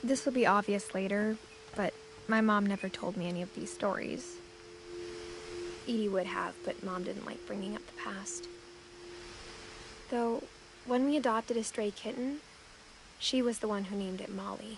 This will be obvious later, but my mom never told me any of these stories. Edie would have, but Mom didn't like bringing up the past. Though, when we adopted a stray kitten, she was the one who named it Molly.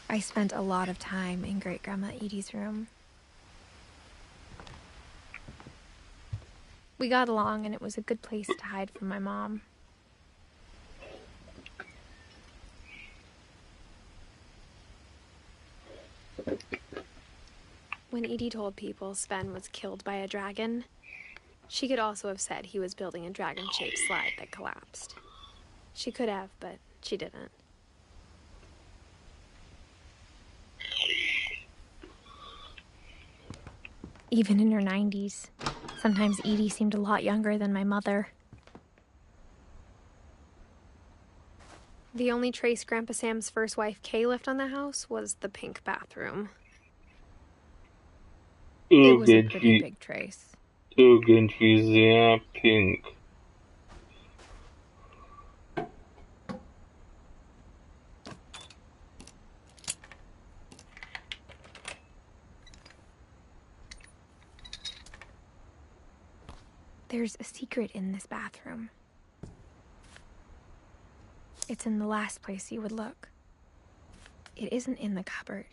I spent a lot of time in Great-Grandma Edie's room. We got along, and it was a good place to hide from my mom. When Edie told people Sven was killed by a dragon, she could also have said he was building a dragon-shaped slide that collapsed. She could have, but she didn't. Even in her 90s, sometimes Edie seemed a lot younger than my mother. The only trace Grandpa Sam's first wife, Kay, left on the house was the pink bathroom. It was a pretty big trace. Irgendwie sehr pink. There's a secret in this bathroom. It's in the last place you would look. It isn't in the cupboard.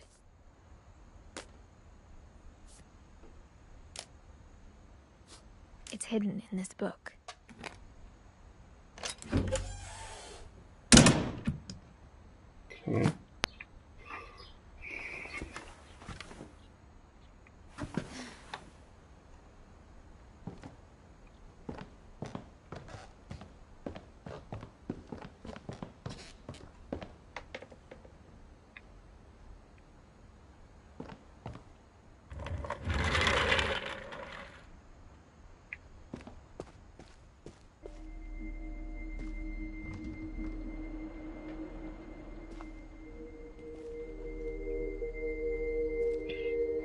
It's hidden in this book. Okay.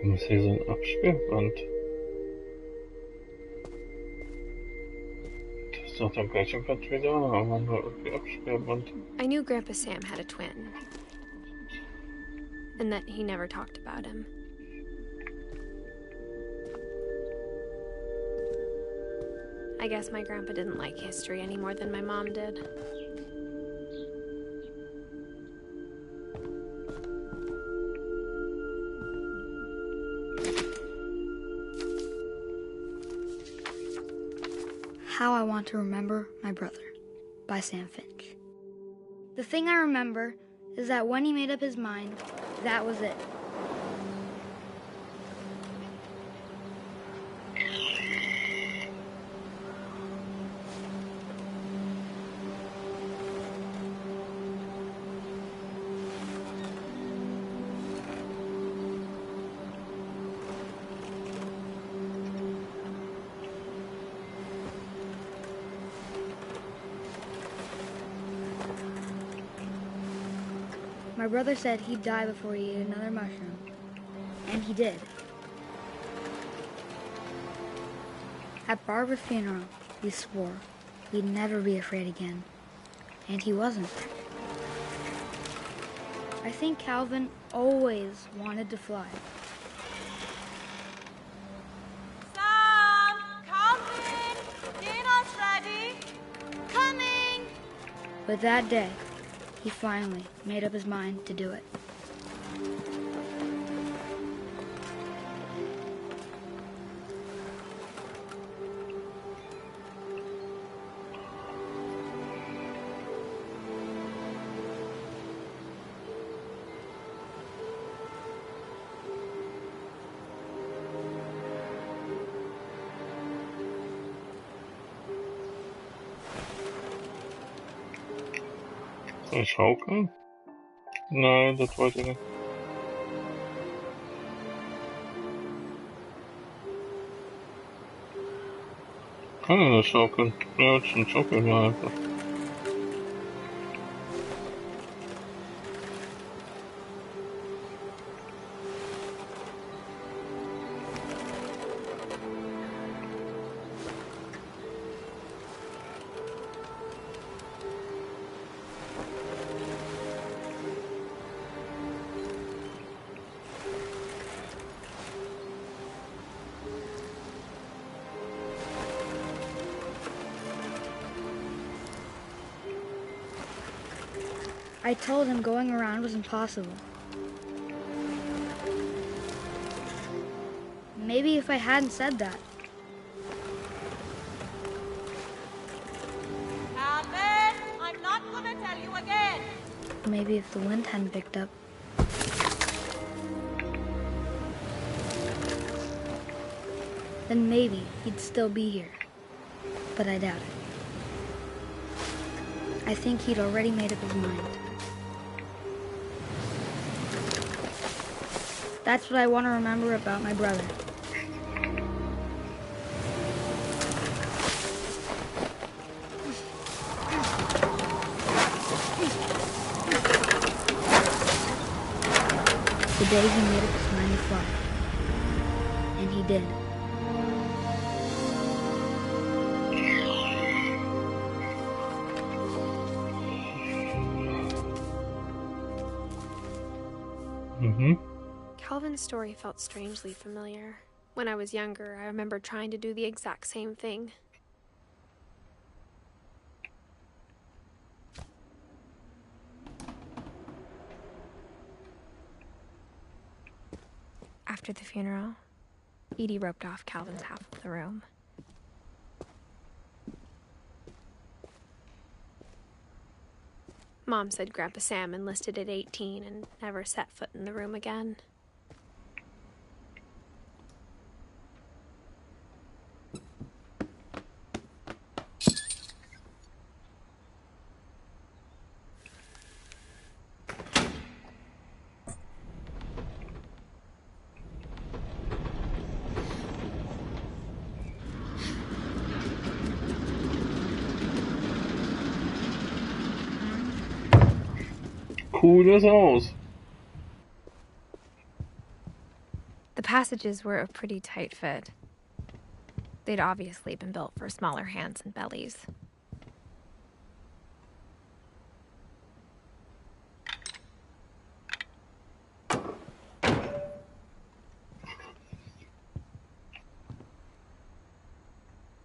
Warum ist hier so ein Absperrband? Das ist doch der gleiche Platz wie da, aber nur irgendwie Absperrband. I knew Grandpa Sam had a twin, and that he never talked about him. I guess my grandpa didn't like history any more than my mom did. How I Want to Remember My Brother by Sam Finch. The thing I remember is that when he made up his mind, that was it. My brother said he'd die before he ate another mushroom. And he did. At Barbara's funeral, we swore we'd never be afraid again. And he wasn't. I think Calvin always wanted to fly. Sam! Calvin! Dinner's ready! Coming! But that day, he finally made up his mind to do it. Soll ich schaukeln? Nein, das wollte ich nicht. kann ja nicht schaukeln. Ja, schon schaukeln wir einfach. I told him going around was impossible. Maybe if I hadn't said that. Calvin, I'm not gonna tell you again. Maybe if the wind hadn't picked up. Then maybe he'd still be here. But I doubt it. I think he'd already made up his mind. That's what I want to remember about my brother. The day he made up his mind to fly. And he did. Calvin's story felt strangely familiar. When I was younger, I remember trying to do the exact same thing. After the funeral, Edie roped off Calvin's half of the room. Mom said Grandpa Sam enlisted at 18 and never set foot in the room again. Cooles Haus. The passages were a pretty tight fit. They'd obviously been built for smaller hands and bellies.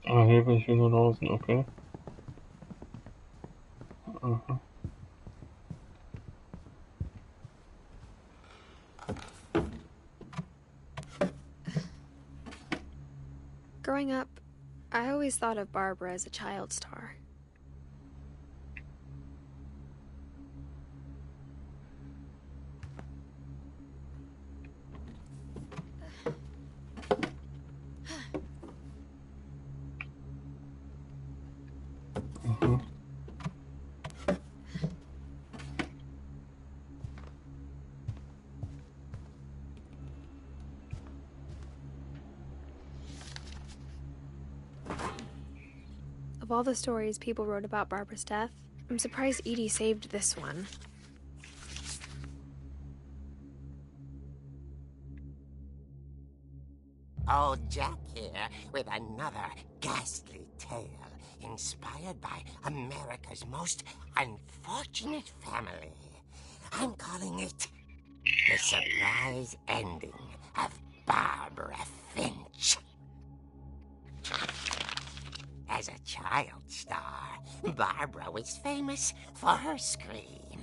Ah, hier bin ich wieder draußen, okay. Aha. Growing up, I always thought of Barbara as a child star. Of all the stories people wrote about Barbara's death, I'm surprised Edie saved this one. Old Jack here with another ghastly tale inspired by America's most unfortunate family. I'm calling it The Surprise Ending of Barbara Finch. As a child star, Barbara was famous for her scream.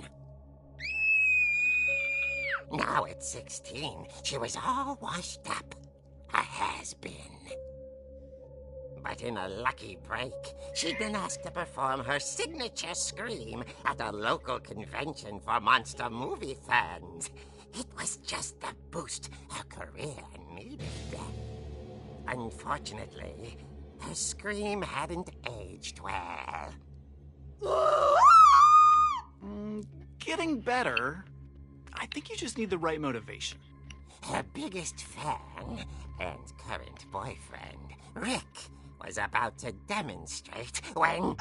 Now at 16, she was all washed up. A has-been. But in a lucky break, she'd been asked to perform her signature scream at a local convention for monster movie fans. It was just the boost her career needed. Unfortunately, her scream hadn't aged well. Getting better. I think you just need the right motivation. Her biggest fan and current boyfriend, Rick, was about to demonstrate when...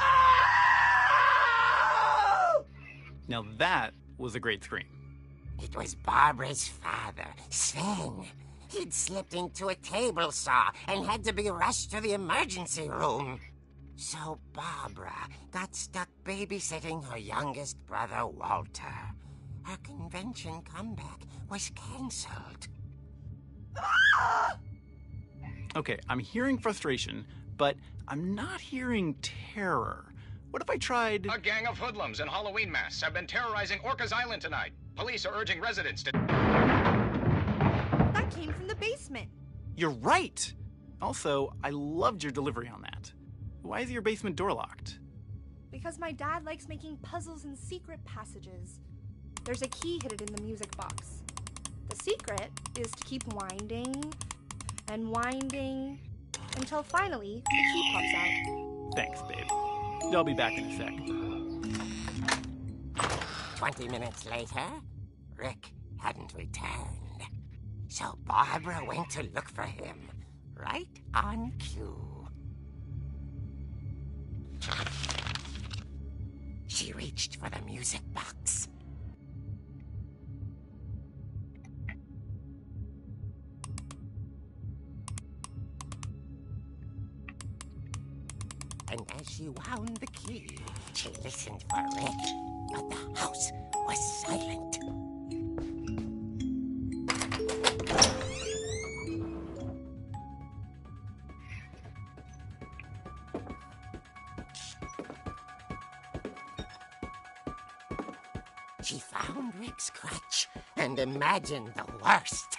Now that was a great scream. It was Barbara's father, Sven. He'd slipped into a table saw and had to be rushed to the emergency room. So Barbara got stuck babysitting her youngest brother, Walter. Her convention comeback was cancelled. Okay, I'm hearing frustration, but I'm not hearing terror. What if I tried... A gang of hoodlums in Halloween masks have been terrorizing Orcas Island tonight. Police are urging residents to... That came from the basement. You're right! Also, I loved your delivery on that. Why is your basement door locked? Because my dad likes making puzzles and secret passages. There's a key hidden in the music box. The secret is to keep winding and winding until finally the key pops out. Thanks, babe. I'll be back in a sec. 20 minutes later, Rick hadn't returned. So Barbara went to look for him, right on cue. She reached for the music box. And as she wound the key, she listened for Rick, but the house was silent. She found Rick's crutch and imagined the worst.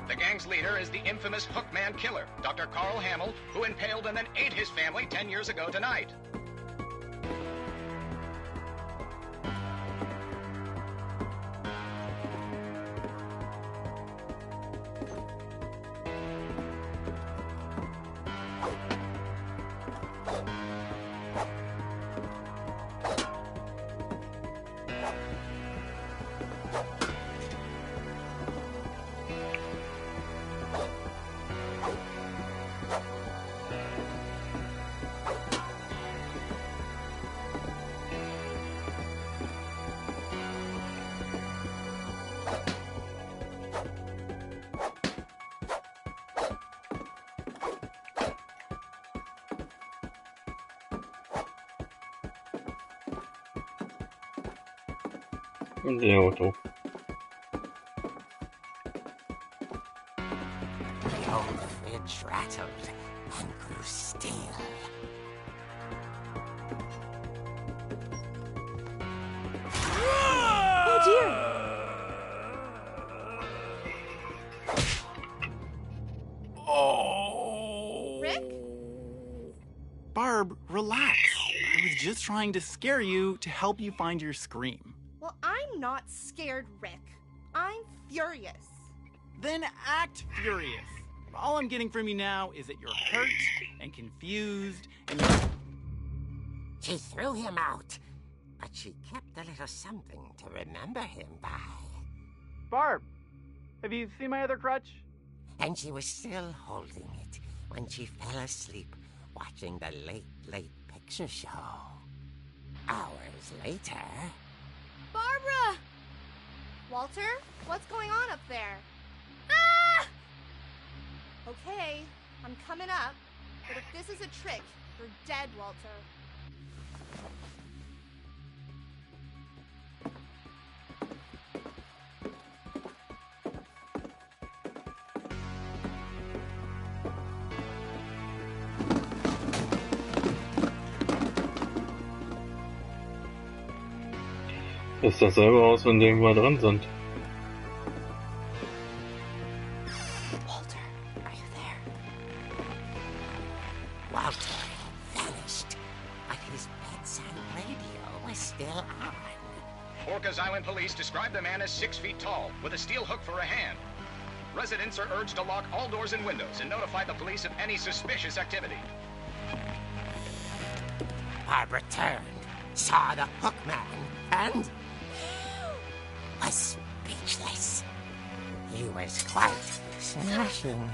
The gang's leader is the infamous Hookman killer, Dr. Carl Hamill, who impaled and then ate his family 10 years ago tonight. The Auto. The old fridge rattled and grew still. Oh dear! Oh! Rick? Barb, relax. I was just trying to scare you to help you find your scream. Well, I'm not scared, Rick. I'm furious. Then act furious. All I'm getting from you now is that you're hurt and confused and you're... She threw him out, but she kept a little something to remember him by. Barb, have you seen my other crutch? And she was still holding it when she fell asleep watching the late picture show. Hours later... Barbara! Walter, what's going on up there? Ah! Okay, I'm coming up, but if this is a trick, you're dead, Walter. Ist dasselbe Haus, in dem wir drin sind. Walter, are you there? Walter vanished, but his bedside radio was still on. Orcas Island police describe the man as 6 feet tall, with a steel hook for a hand. Residents are urged to lock all doors and windows and notify the police of any suspicious activity. Barbara turned saw the hookman, and was speechless. He was quite smashing.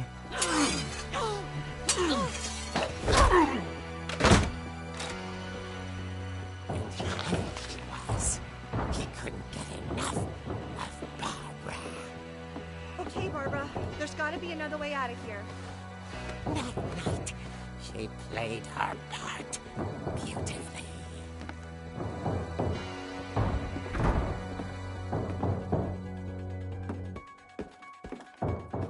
And here he was. He couldn't get enough of Barbara. Okay, Barbara, there's gotta be another way out of here. That night, she played her part beautifully.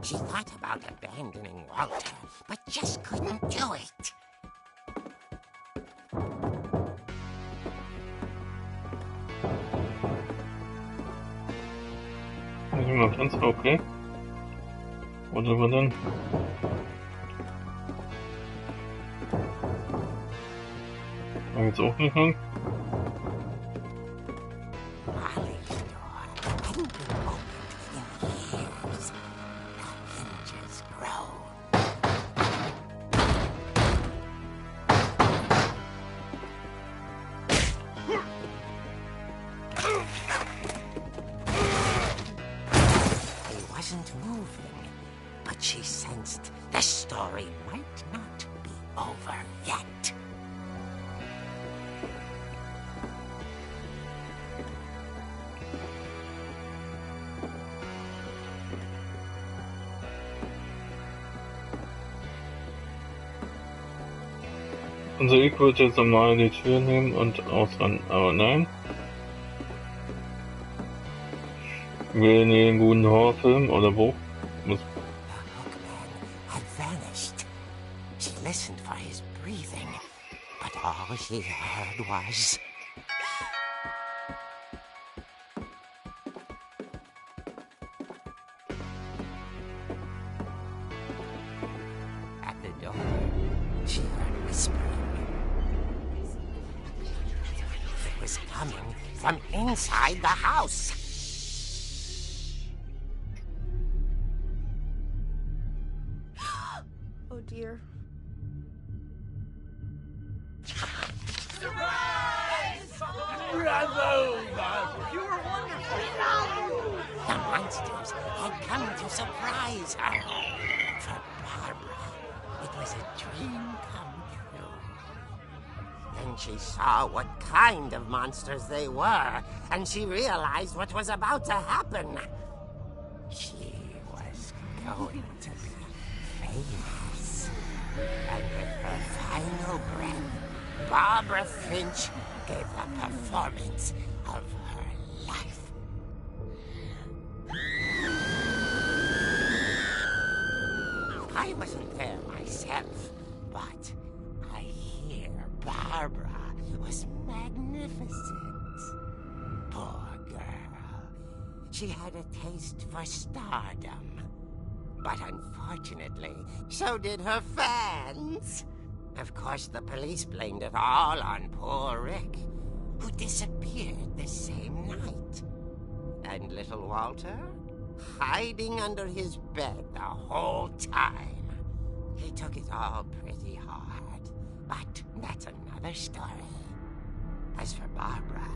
She thought about abandoning Walter, but just couldn't do it. Ist jemand Fenster okay? Wo sind wir denn? War jetzt auch nicht lang? Molly's door hadn't been opened in years. The hinges groaned. He wasn't moving, but she sensed the story might not be over yet. Also ich würde jetzt normal die Tür nehmen und ausrennen, aber nein. Ich will nie einen guten Horrorfilm oder Buch. Muss The hookman had vanished. She listened for his breathing, but all she heard was... At the door, she heard whispering. It was coming from inside the house. Oh dear. The monsters had come to surprise her. For Barbara, it was a dream come true. Then she saw what kind of monsters they were, and she realized what was about to happen. She was going to be famous. And with her final breath, Barbara Finch gave the performance of her life. I wasn't there myself, but I hear Barbara was magnificent. Poor girl. She had a taste for stardom. But unfortunately, so did her fans. Of course, the police blamed it all on poor Rick, who disappeared the same night. And little Walter? Hiding under his bed the whole time. He took it all pretty hard, but that's another story. As for Barbara,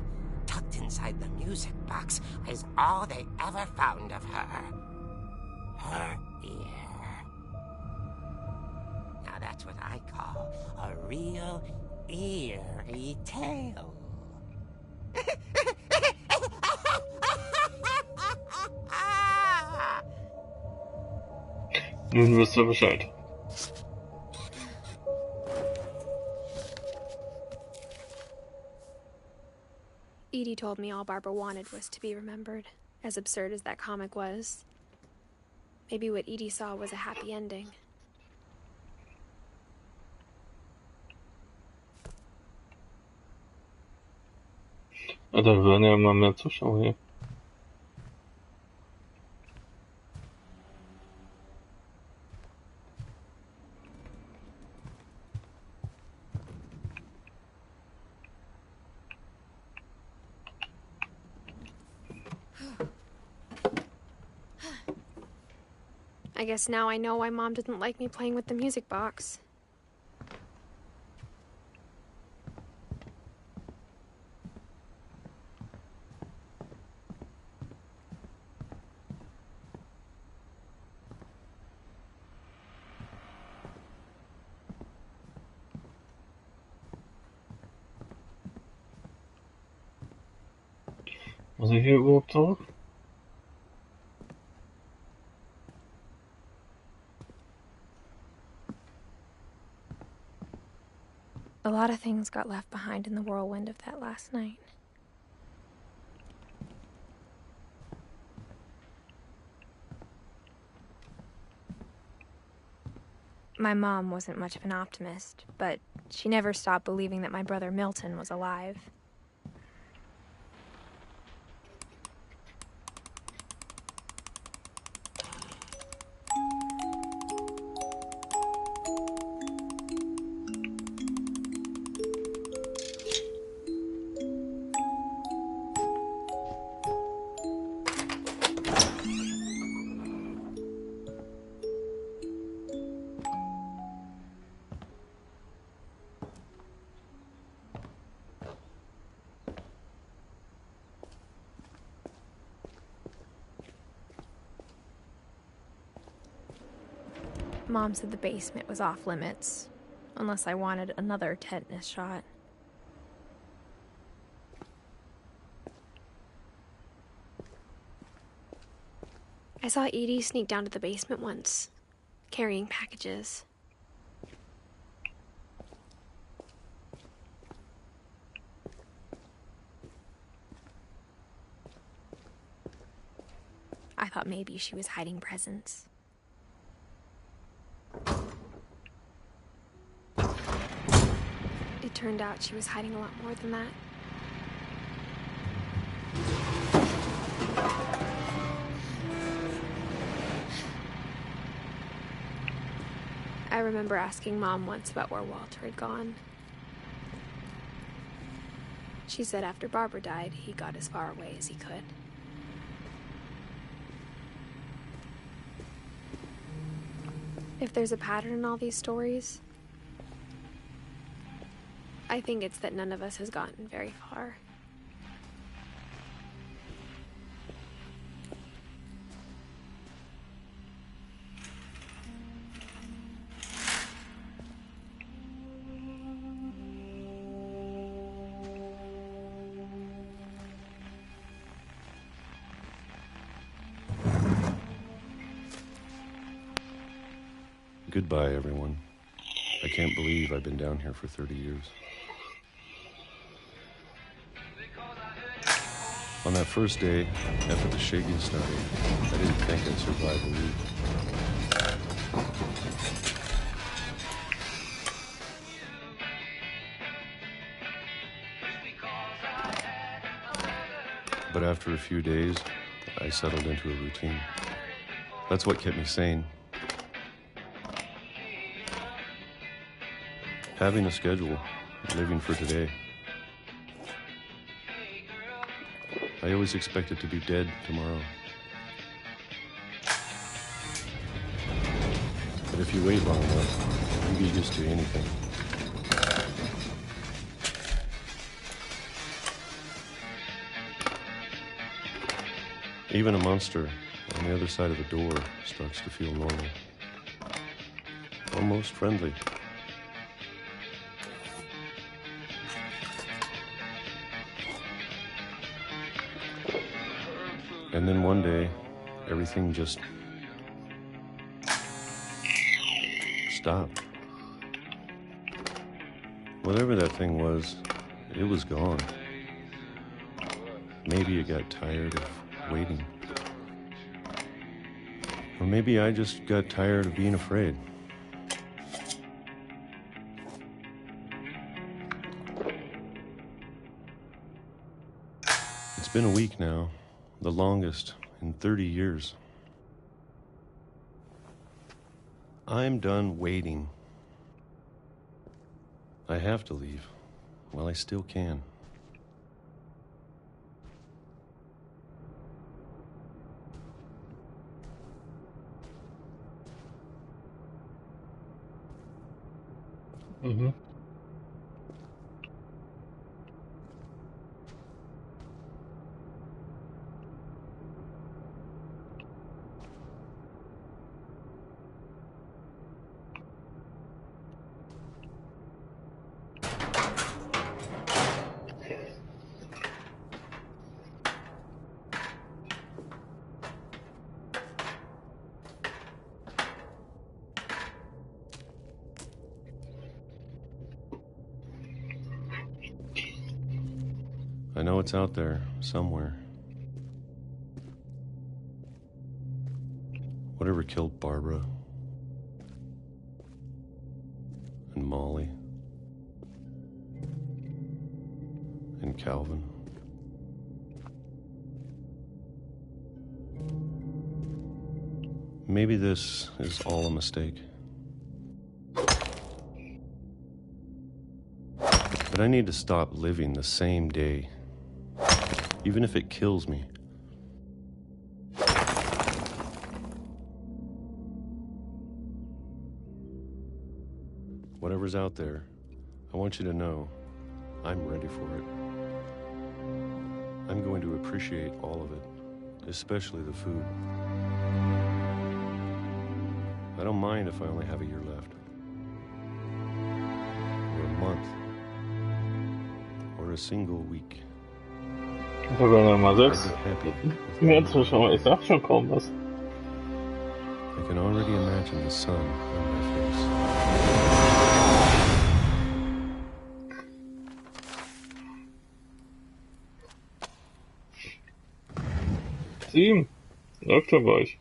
tucked inside the music box is all they ever found of her. Her ear. Now that's what I call a real eerie tale. Nun wisst ihr Bescheid. Edie told me all Barbara wanted was to be remembered, as absurd as that comic was. Maybe what Edie saw was a happy ending. Ja, da hören ja immer mehr Zuschauer hier. I guess now I know why Mom didn't like me playing with the music box. Muss ich hier überhaupt zurück? A lot of things got left behind in the whirlwind of that last night. My mom wasn't much of an optimist, but she never stopped believing that my brother Milton was alive. Mom said the basement was off limits, unless I wanted another tetanus shot. I saw Edie sneak down to the basement once, carrying packages. I thought maybe she was hiding presents. It turned out she was hiding a lot more than that. I remember asking Mom once about where Walter had gone. She said after Barbara died, he got as far away as he could. If there's a pattern in all these stories, I think it's that none of us has gotten very far. Goodbye, everyone. I can't believe I've been down here for 30 years. On that first day, after the shaking started, I didn't think I'd survive a week. But after a few days, I settled into a routine. That's what kept me sane. Having a schedule, living for today. I always expected to be dead tomorrow. But if you wait long enough, you get used to anything. Even a monster on the other side of the door starts to feel normal. Almost friendly. And then one day, everything just stopped. Whatever that thing was, it was gone. Maybe it got tired of waiting. Or maybe I just got tired of being afraid. It's been a week now. The longest in 30 years. I'm done waiting. I have to leave while I still can. Mhm. I know it's out there, somewhere. Whatever killed Barbara and Molly and Calvin. Maybe this is all a mistake. But I need to stop living the same day, even if it kills me. Whatever's out there, I want you to know I'm ready for it. I'm going to appreciate all of it, especially the food. I don't mind if I only have a year left, or a month, or a single week. Sogar Nummer I'd 6. be happy with Mehr one. Zuschauer, ich sag schon kaum was. I can already imagine the sun on my face. 7. Läuft schon bei euch.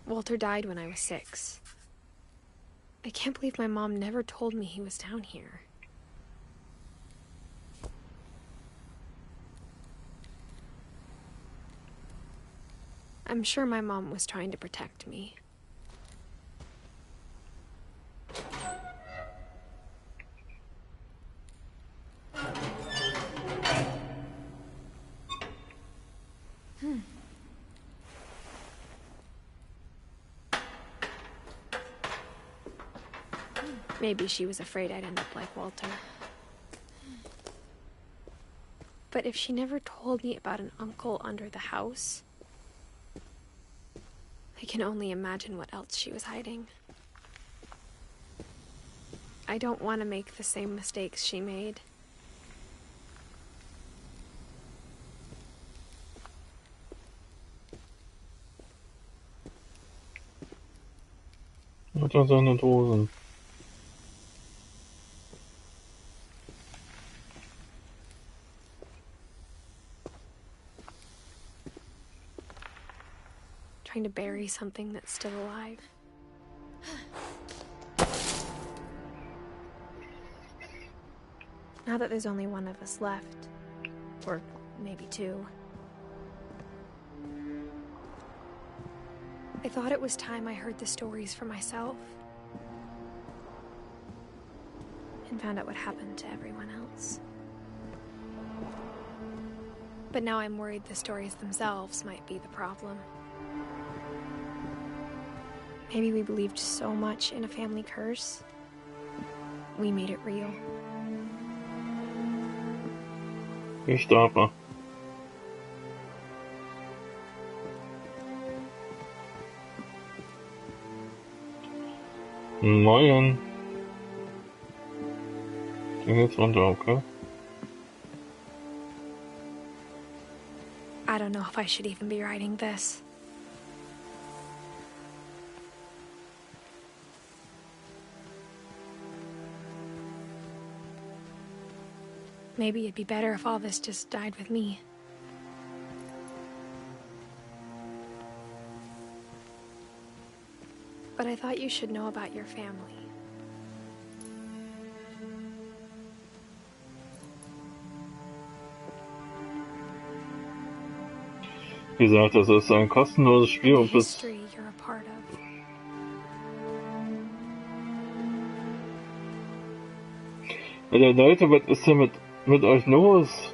Walter died when I was 6. I can't believe my mom never told me he was down here. I'm sure my mom was trying to protect me. Maybe she was afraid I'd end up like Walter. But if she never told me about an uncle under the house, I can only imagine what else she was hiding. I don't want to make the same mistakes she made. Hat er seine Dosen. Trying to bury something that's still alive. Now that there's only one of us left, or maybe 2, I thought it was time I heard the stories for myself and found out what happened to everyone else. But now I'm worried the stories themselves might be the problem. Maybe we believed so much in a family curse, we made it real. Nicht aber. Moin. Den geht's runter, okay? I don't know if I should even be writing this. Maybe it'd be better if all this just died with me. But I thought you should know about your family. Wie gesagt, das ist ein kostenloses Spiel und bis History you're a part of. Leute, was ist denn mit euch los?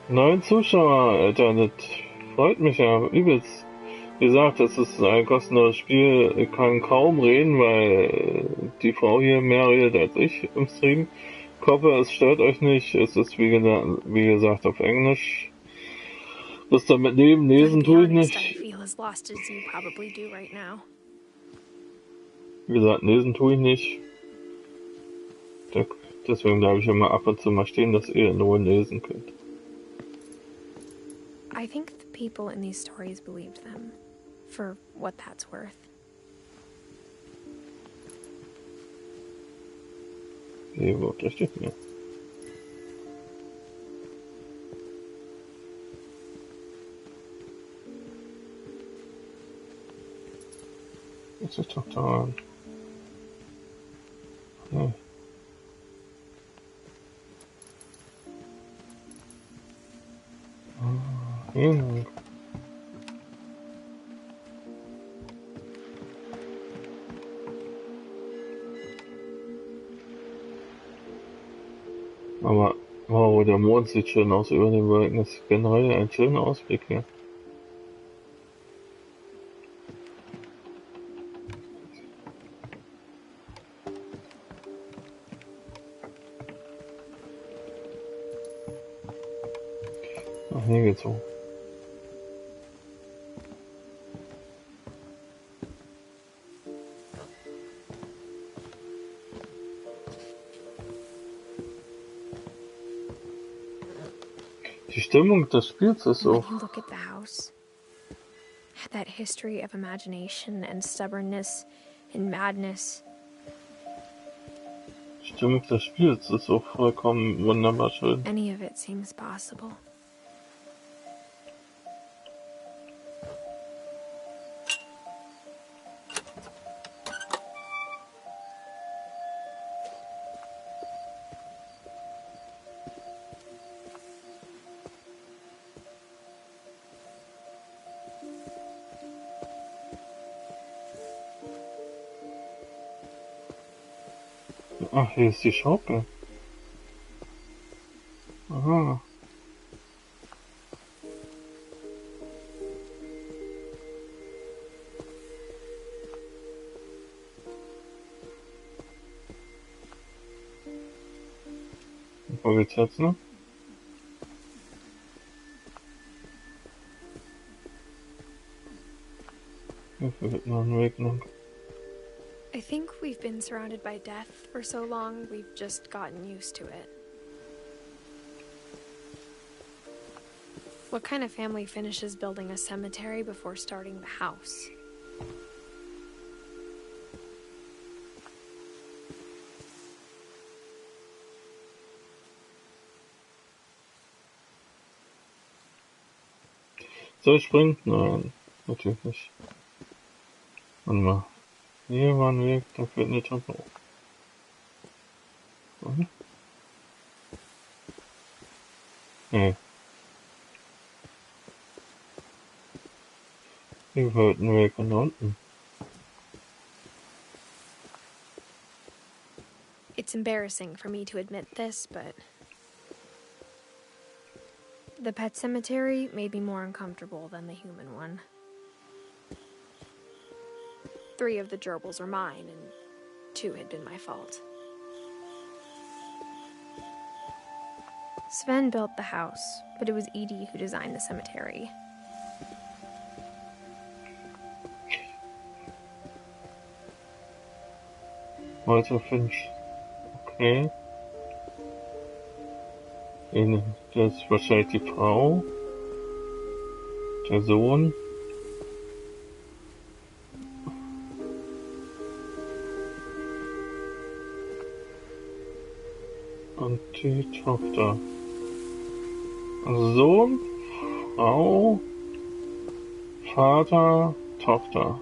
9 Zuschauer, Alter, das freut mich ja übelst. Wie gesagt, das ist ein kostenloses Spiel, ich kann kaum reden, weil die Frau hier mehr redet als ich im Stream. Ich hoffe, es stört euch nicht, es ist wie gesagt auf Englisch. Das damit lesen tue ich nicht. I feel as lost as you probably do right now. Wie gesagt, lesen tue ich nicht. Deswegen bleibe ich immer ab und zu mal stehen, dass ihr in Ruhe lesen könnt. I think the people in these stories believed them, for what that's worth. Hier wird richtig, ja. Muss ich doch da. Nee. Hier lang. Aber wow, der Mond sieht schön aus über den Wolken. Das ist generell ein schöner Ausblick hier. Ach, hier geht's hoch. Die Stimmung des Spiels ist When auch. you look at the house, that history of imagination and stubbornness and madness. Die Stimmung des Spiels ist auch vollkommen wunderbar schön. Any of it seems possible. Ach, hier ist die Schaukel. Aha. Wo geht's jetzt noch? Hier führt noch ein Weg lang. I think we've been surrounded by death for so long, we've just gotten used to it. What kind of family finishes building a cemetery before starting the house? Soll ich springen? Nein, natürlich nicht. Warte mal. Hier war ein Weg, da führt eine Treppe hoch. Oder? Nee. Hier führt ein Weg von da unten. It's embarrassing for me to admit this, but the pet cemetery made me more uncomfortable than the human one. 3 of the gerbils were mine, and 2 had been my fault. Sven built the house, but it was Edie who designed the cemetery. Walter Finch. Okay. Das ist wahrscheinlich die Frau. Der Sohn. Und die Tochter. Also Sohn, Frau, Vater, Tochter.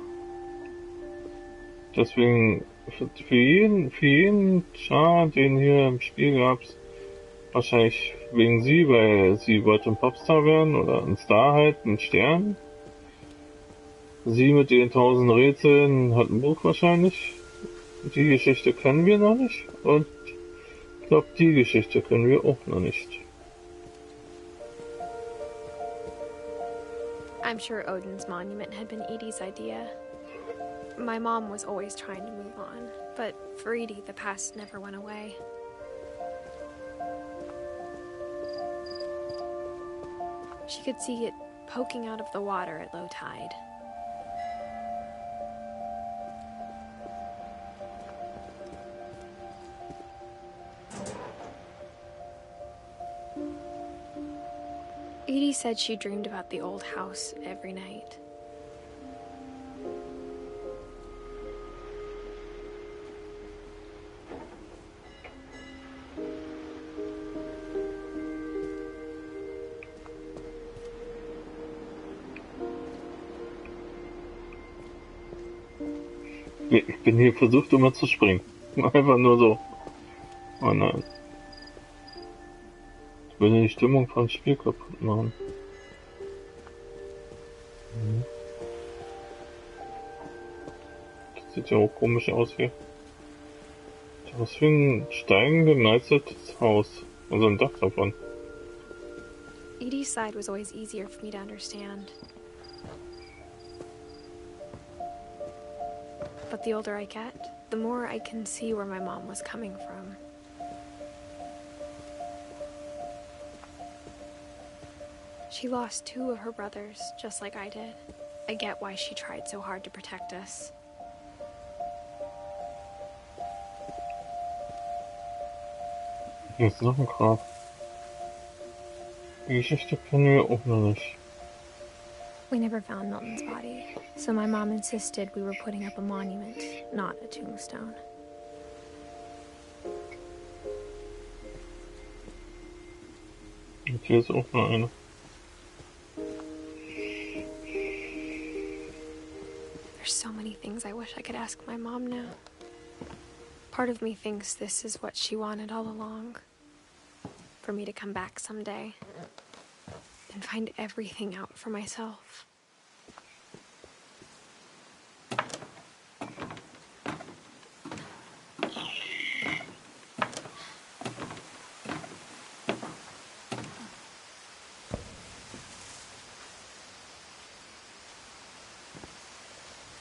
Deswegen für jeden Char, den hier im Spiel gab's, wahrscheinlich wegen sie, weil sie wollte ein Popstar werden oder ein Star halt, ein Stern. Sie mit den 1000 Rätseln hat ein Buch wahrscheinlich. Die Geschichte kennen wir noch nicht und ich glaube, die Geschichte kennen wir auch noch nicht. I'm sure Odin's monument had been Edie's idea. My mom was always trying to move on, but for Edie, the past never went away. She could see it poking out of the water at low tide. Edie said she dreamed about the old house every night. Ich bin hier versucht, immer zu springen. Einfach nur so. Oh nein. Ich will die Stimmung vom Spiel kaputt machen. Das sieht ja auch komisch aus hier. Was für ein steigend gemeißeltes Haus. Also ein Dach davon. Edie's side was always easier for me to understand. But the older I get, the more I can see where my mom was coming from. She lost 2 of her brothers, just like I did. I get why she tried so hard to protect us. Hier ist noch ein Grab. Die Geschichte kennen wir auch noch nicht. We never found Milton's body, so my mom insisted we were putting up a monument, not a tombstone. Und hier ist auch noch eine. There's so many things I wish I could ask my mom now. Part of me thinks this is what she wanted all along. For me to come back someday and find everything out for myself.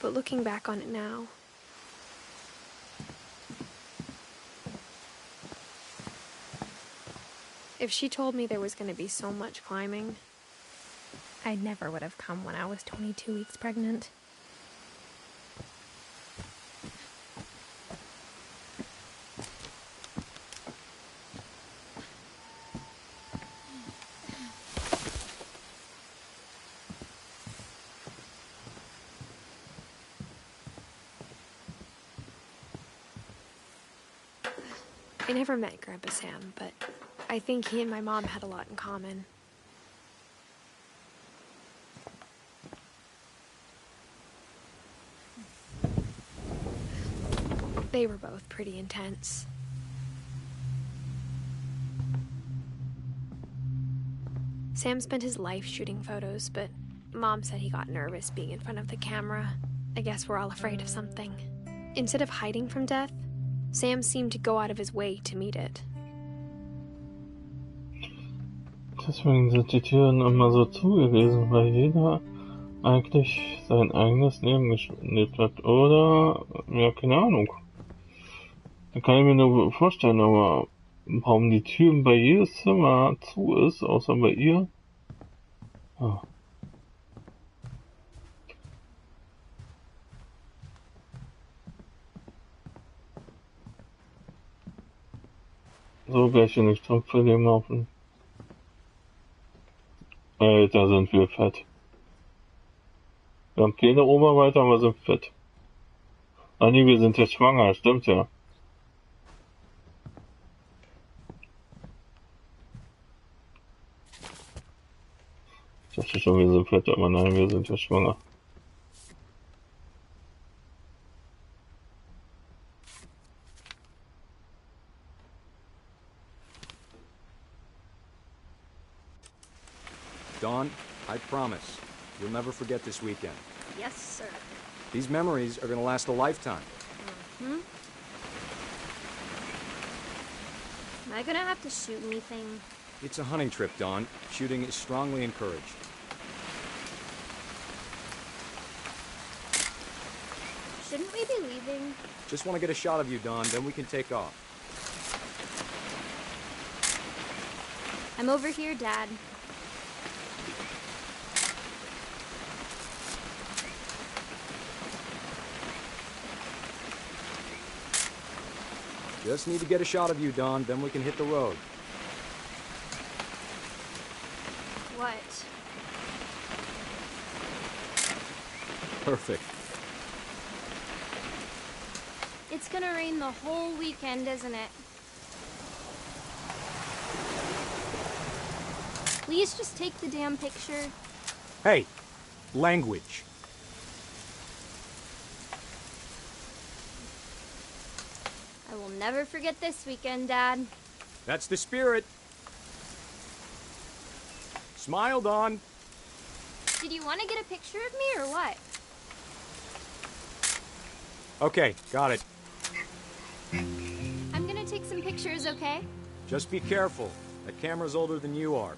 But looking back on it now, if she told me there was going to be so much climbing, I never would have come when I was 22 weeks pregnant. I never met Grandpa Sam, but I think he and my mom had a lot in common. They were both pretty intense. Sam spent his life shooting photos, but Mom said he got nervous being in front of the camera. I guess we're all afraid of something. Instead of hiding from death, Sam seemed to go out of his way to meet it. Deswegen sind die Türen immer so zu gewesen, weil jeder eigentlich sein eigenes Leben gelebt hat. Oder, ja, keine Ahnung. Da kann ich mir nur vorstellen, aber warum die Türen bei jedes Zimmer zu ist, außer bei ihr. Ah. So gleich in die Trampoline laufen. Da sind wir fett. Wir haben keine Oberweite, aber sind fett. Ah nee, wir sind ja schwanger, stimmt ja. Ich dachte schon, wir sind fett, aber nein, wir sind ja schwanger. Dawn, I promise, you'll never forget this weekend. Yes, sir. These memories are gonna last a lifetime. Am I gonna have to shoot anything? It's a hunting trip, Dawn. Shooting is strongly encouraged. Shouldn't we be leaving? Just want to get a shot of you, Dawn, then we can take off. I'm over here, Dad. Just need to get a shot of you, Dawn, then we can hit the road. What? Perfect. It's gonna rain the whole weekend, isn't it? Please just take the damn picture. Hey, language. We'll never forget this weekend, Dad. That's the spirit. Smile, Dawn. Did you want to get a picture of me or what? Okay, got it. I'm gonna take some pictures, okay? Just be careful. That camera's older than you are.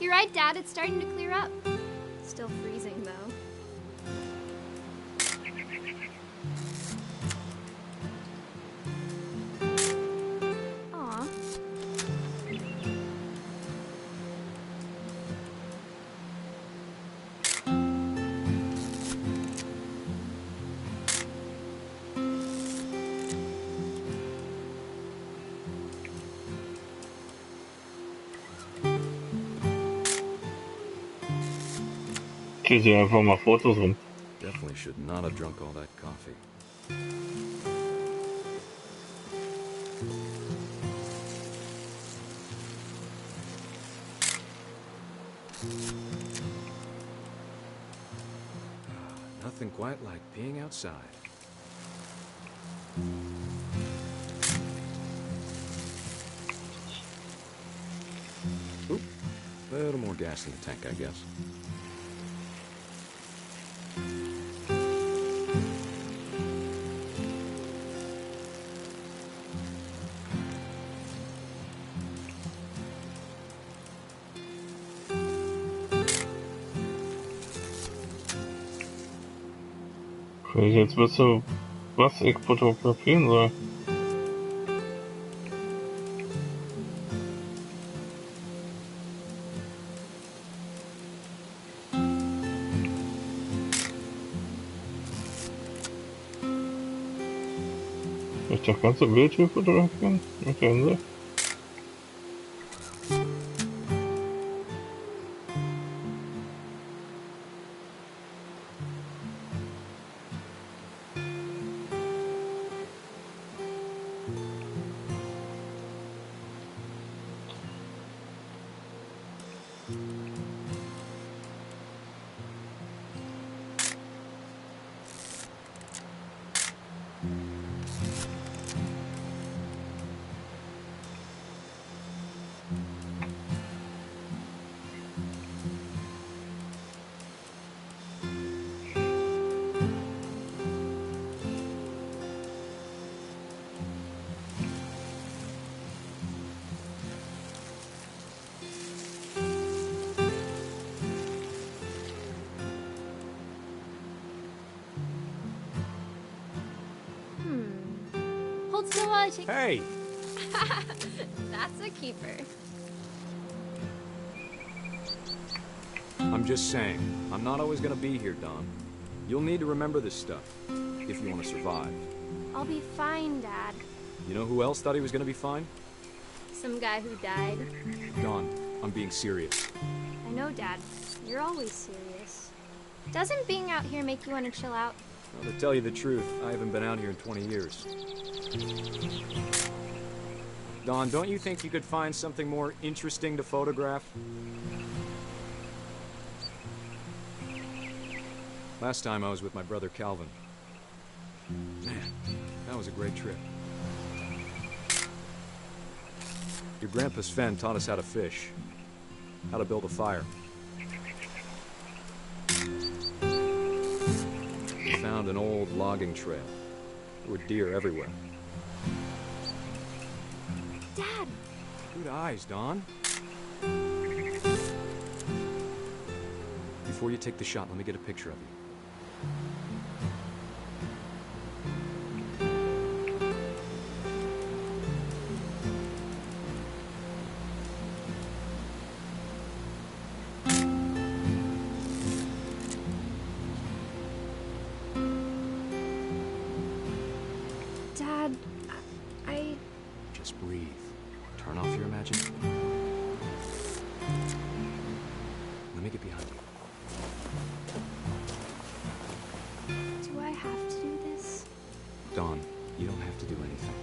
You're right, Dad. It's starting to clear up. Still freezing, though. Aw. Tschüss, hier einfach mal Fotos rum. Definitely should not have drunk all that coffee. Nothing quite like being outside. Oop, a little more gas in the tank, I guess. Jetzt wirst du, was ich fotografieren soll. Soll ich das ganze Bild hier fotografieren? Mit der Insel? Hold still while I take... Hey! That's a keeper. I'm just saying, I'm not always gonna be here, Dawn. You'll need to remember this stuff, if you want to survive. I'll be fine, Dad. You know who else thought he was gonna be fine? Some guy who died. Dawn, I'm being serious. I know, Dad. You're always serious. Doesn't being out here make you want to chill out? Well, to tell you the truth, I haven't been out here in 20 years. Dawn, don't you think you could find something more interesting to photograph? Last time I was with my brother Calvin. Man, that was a great trip. Your grandpa Sven taught us how to fish, how to build a fire. We found an old logging trail. There were deer everywhere. Dad! Good eyes, Dawn. Before you take the shot, let me get a picture of you. Dad, I... Just breathe. Turn off your imagination. Let me get behind you. do I have to do this? Dawn, you don't have to do anything.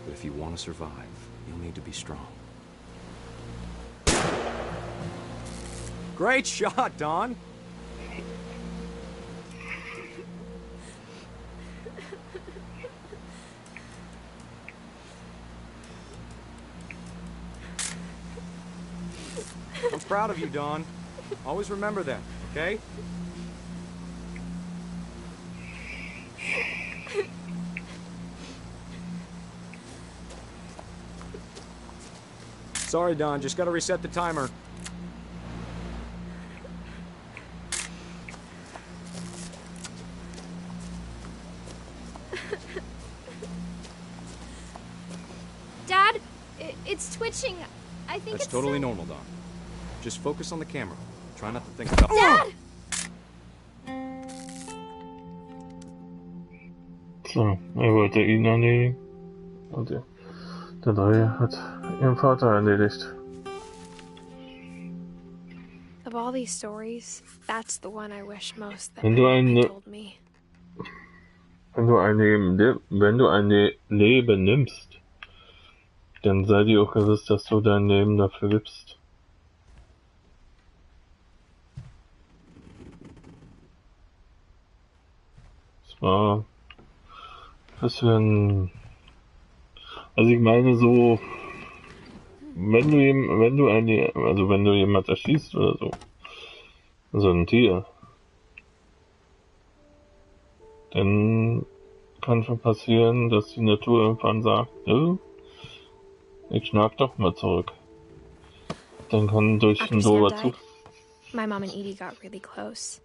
But if you want to survive, you'll need to be strong. Great shot, Don. I'm proud of you, Don. Always remember that, okay? Sorry, Don. Just gotta reset the timer. Dad, it's twitching. I think That's it's totally so... normal, Don. Just focus on the camera. Try not to think about... Dad! So, er wollte ihn erledigen. Und der Neue hat ihren Vater erledigt. Of all these stories, that's the one I wish most that Wenn my du mom ein had told me. wenn du ein Leben nimmst, dann sei dir auch gewiss, dass du dein Leben dafür gibst. Es war ein bisschen, also ich meine so, wenn du jemand erschießt oder so, so ein Tier, dann kann schon passieren, dass die Natur irgendwann sagt, oh, ich schlag doch mal zurück. Dann kann durch After einen Sam doofer died, Zufall, my mom and Edie got really close.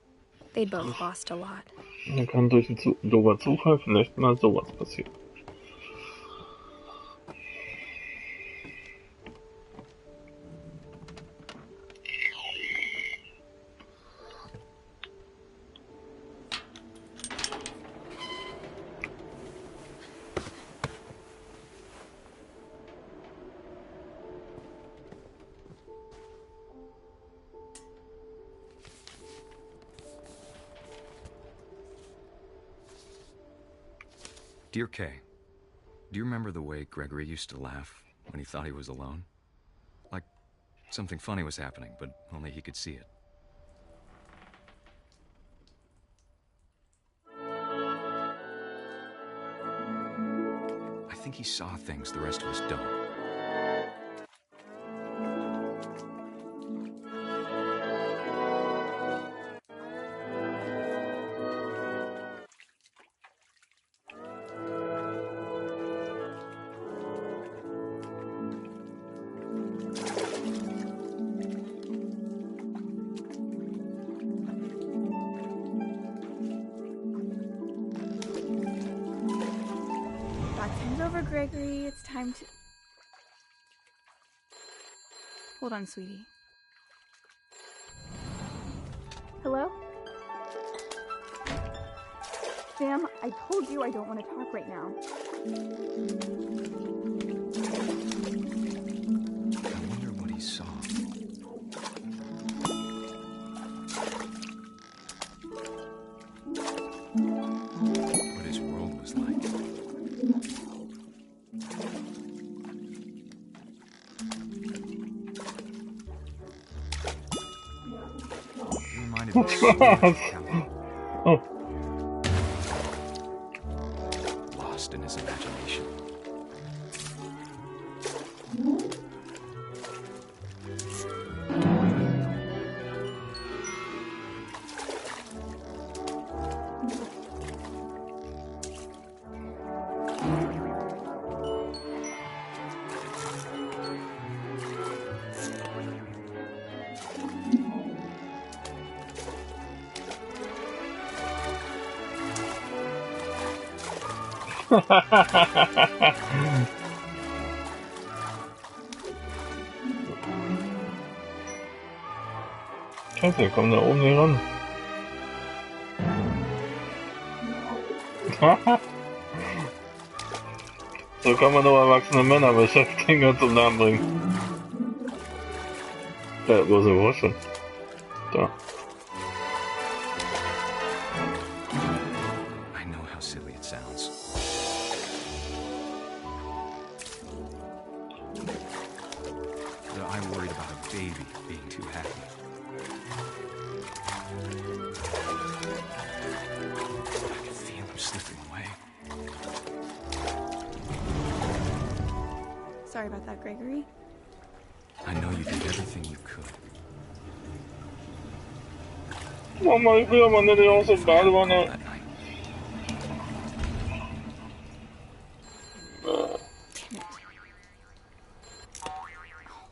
They'd both lost a lot. dann kann durch einen doofer Zufall vielleicht mal sowas passieren. Dear Kay, do you remember the way Gregory used to laugh when he thought he was alone? Like something funny was happening, but only he could see it. I think he saw things the rest of us don't. That's over, Gregory. It's time to... Hold on, sweetie. Hello? Sam, I told you I don't want to talk right now. I wonder what he saw. What his world was like. He reminded me of Oh. Lost in his imagination. Scheiße, komm da oben nicht ran. So kann man nur erwachsene Männer beschäftigen und zum Namen bringen. Wo sind wir schon? Da. I know how silly it sounds. That I'm worried about a baby being too happy. sorry about that, Gregory. I know you did everything you could. Mama, ich will aber nicht aus der Badewanne. Damn it.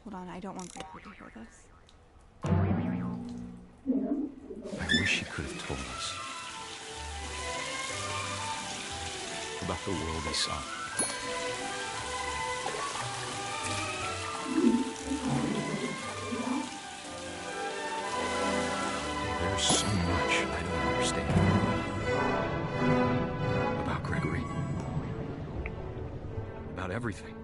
Hold on, I don't want Gregory to hear this. I wish he could have told us about the world he saw. There's so much I don't understand about Gregory, about everything.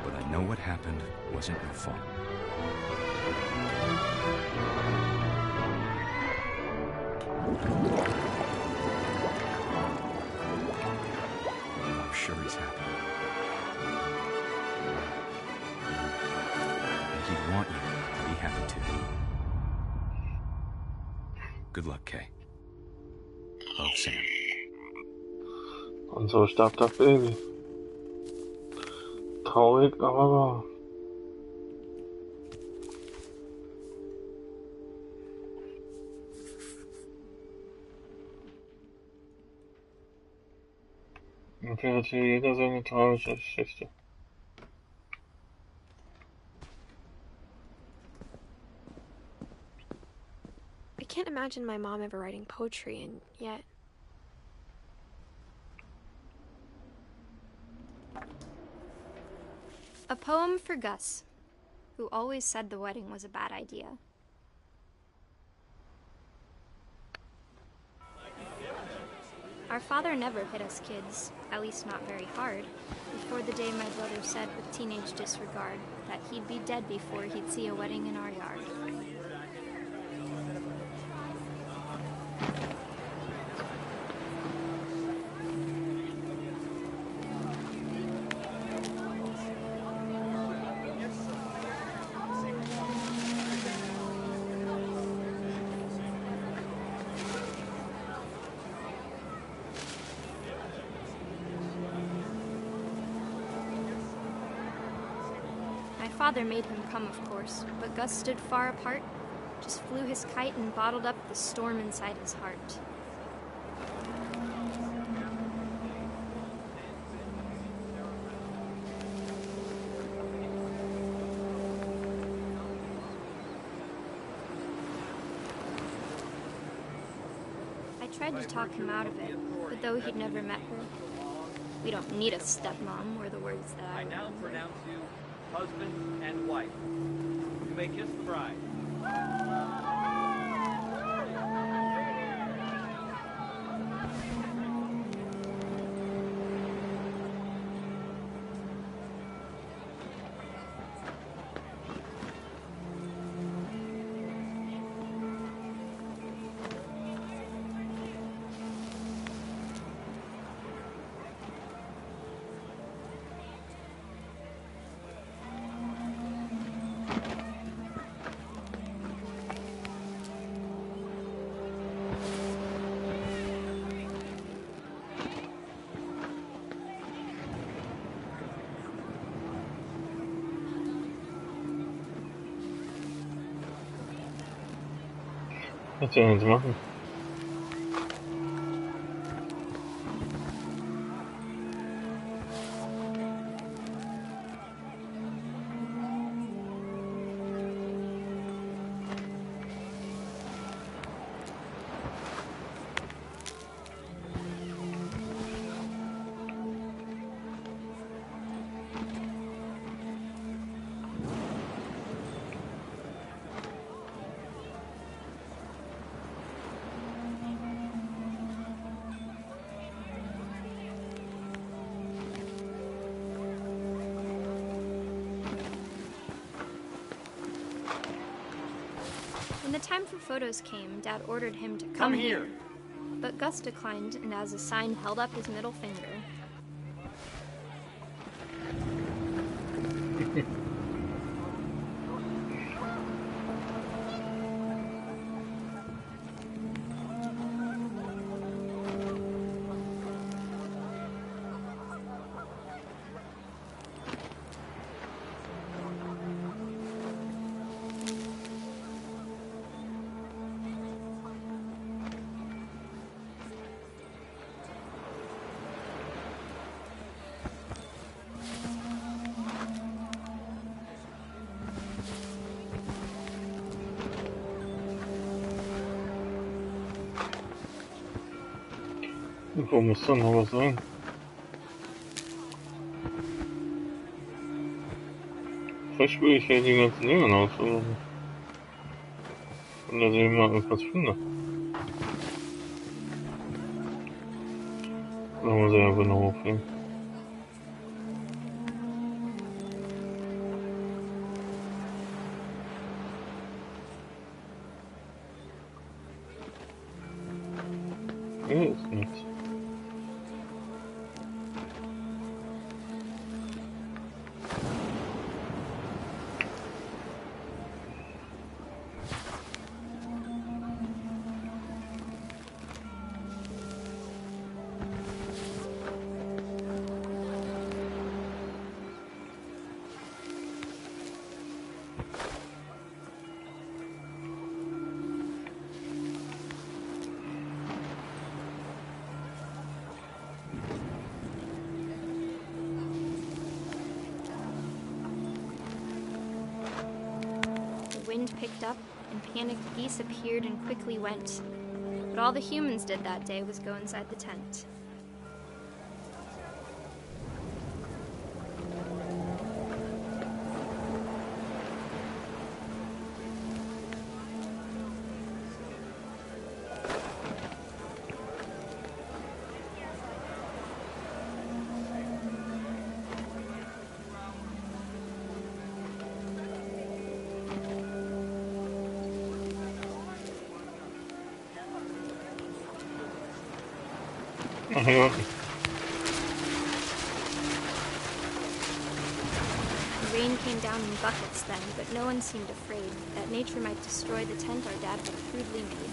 But I know what happened wasn't your fault. I'm sure he's happy. And he'd want you to be happy too. Good luck, Kay. Love, Sam. Und so starb das Baby. Traurig, aber wahr. Okay, hat hier jeder seine tragische Geschichte. I can't imagine my mom ever writing poetry, and yet... A poem for Gus, who always said the wedding was a bad idea. Our father never hit us kids, at least not very hard, before the day my brother said with teenage disregard that he'd be dead before he'd see a wedding in our yard. Father made him come, of course, but Gus stood far apart, just flew his kite and bottled up the storm inside his heart. I tried to talk him out of it, but though he'd never met her, we don't need a stepmom, were the words that I now pronounce you husband and wife. You may kiss the bride. Was soll ich jetzt machen? When the time for photos came, Dad ordered him to Come here. But Gus declined, and as a sign held up his middle finger. Irgendwo muss da noch was sein. Vielleicht spüre ich ja die ganzen Dinger aus oder so. Und dass ich mal irgendwas finde. Da muss ich einfach noch aufhängen. Hier ist nichts. The wind picked up, and panicked geese appeared and quickly went. But all the humans did that day was go inside the tent. Ach ja. The rain came down in buckets then, but no one seemed afraid that nature might destroy the tent our dad had crudely made.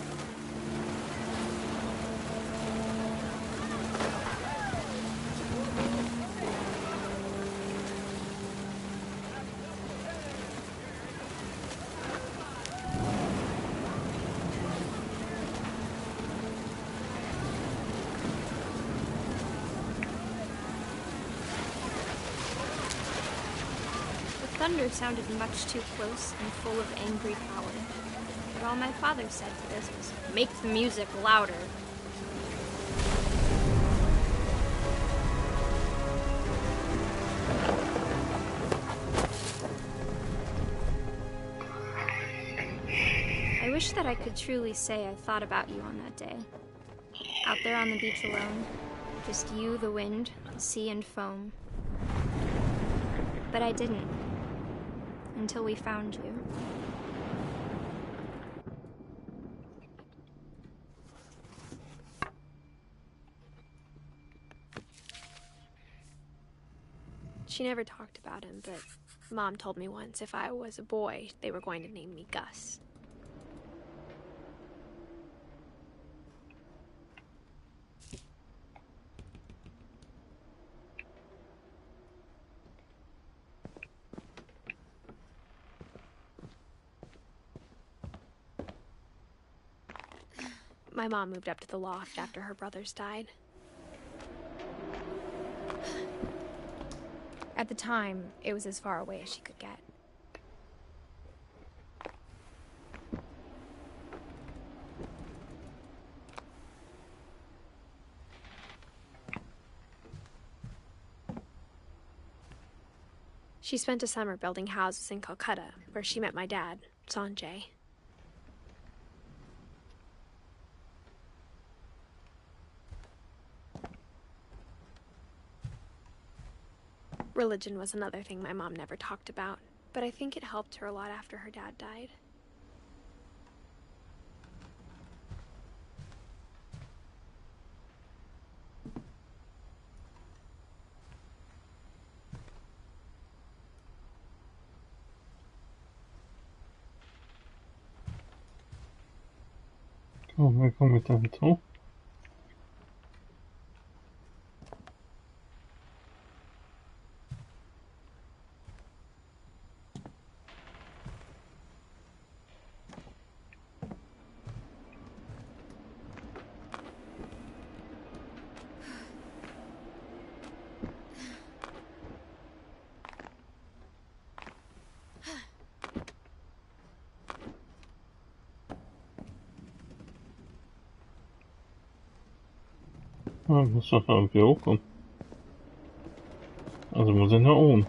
Thunder sounded much too close and full of angry power. But all my father said to this was, "Make the music louder." I wish that I could truly say I thought about you on that day. Out there on the beach alone. Just you, the wind, the sea, and foam. But I didn't. Until we found you. She never talked about him, but Mom told me once if I was a boy, they were going to name me Gus. My mom moved up to the loft after her brothers died. At the time, it was as far away as she could get. She spent a summer building houses in Calcutta, where she met my dad, Sanjay. Religion was another thing my mom never talked about, but I think it helped her a lot after her dad died. Wie komme ich damit hoch? Ah, muss doch irgendwie hochkommen. Also muss ich nach oben.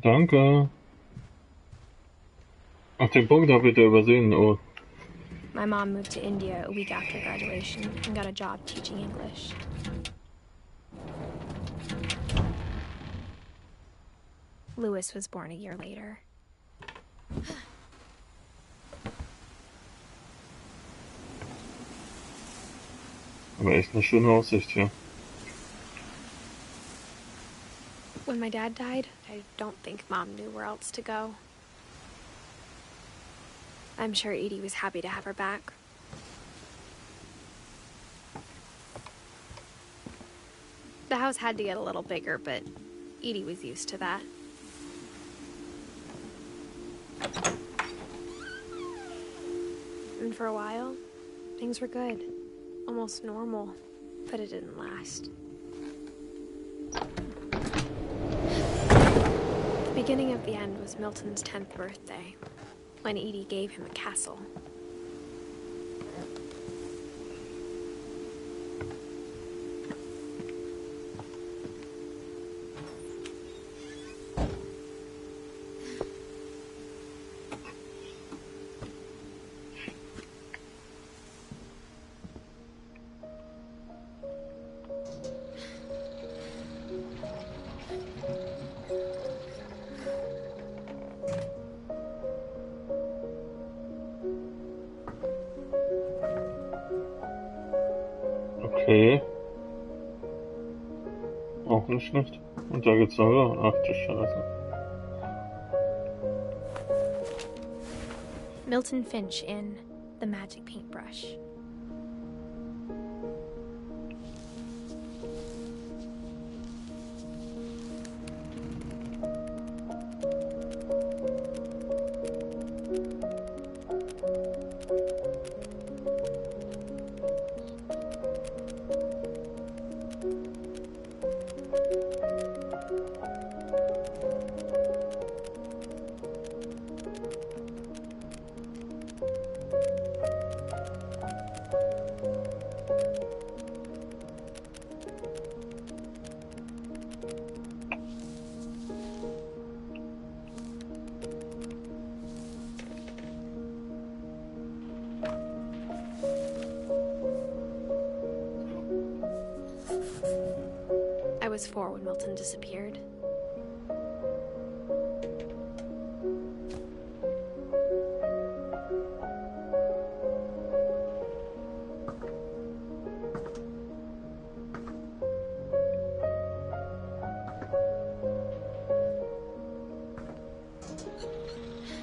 Danke. Ach, den Punkt habe ich da übersehen. Oh. My mom moved to India a week after graduation and got a job teaching English. Lewis was born a year later. Aber echt eine schöne Aussicht hier. When my dad died, I don't think Mom knew where else to go. I'm sure Edie was happy to have her back. The house had to get a little bigger, but Edie was used to that. And for a while, things were good. Almost normal, but it didn't last. The beginning of the end was Milton's 10th birthday, when Edie gave him a castle. Okay. Auch nicht schlecht. Und da geht's weiter. Ach du Scheiße. Milton Finch in The Magic Paintbrush. I was 4 when Milton disappeared.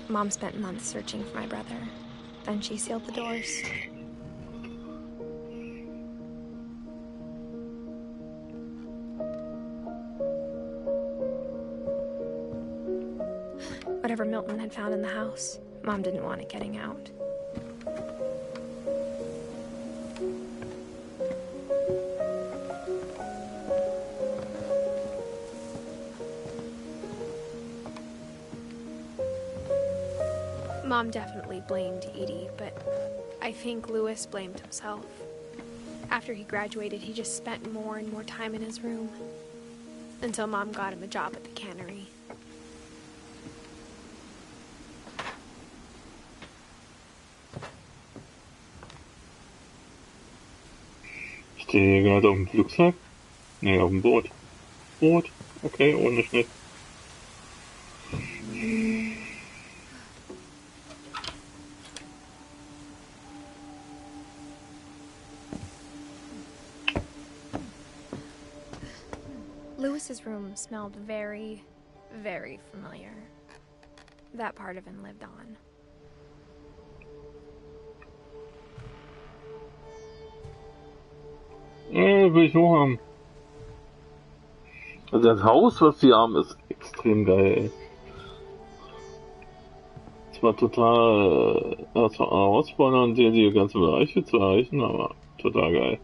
Mom spent months searching for my brother. Then she sealed the doors. Whatever Milton had found in the house, Mom didn't want it getting out. Mom definitely blamed Edie, but I think Lewis blamed himself. After he graduated, he just spent more and more time in his room, until Mom got him a job at the cannery. Ich stehe hier gerade auf dem Flugzeug? Nee, auf dem Boot. Boot? Okay, ohne Schnitt. Lewis's room smelled very, very familiar. That part of him lived on. Will ich hoch haben. Also das Haus, was sie haben, ist extrem geil, ey. war total herausfordernd, hier die ganzen Bereiche zu erreichen, aber total geil.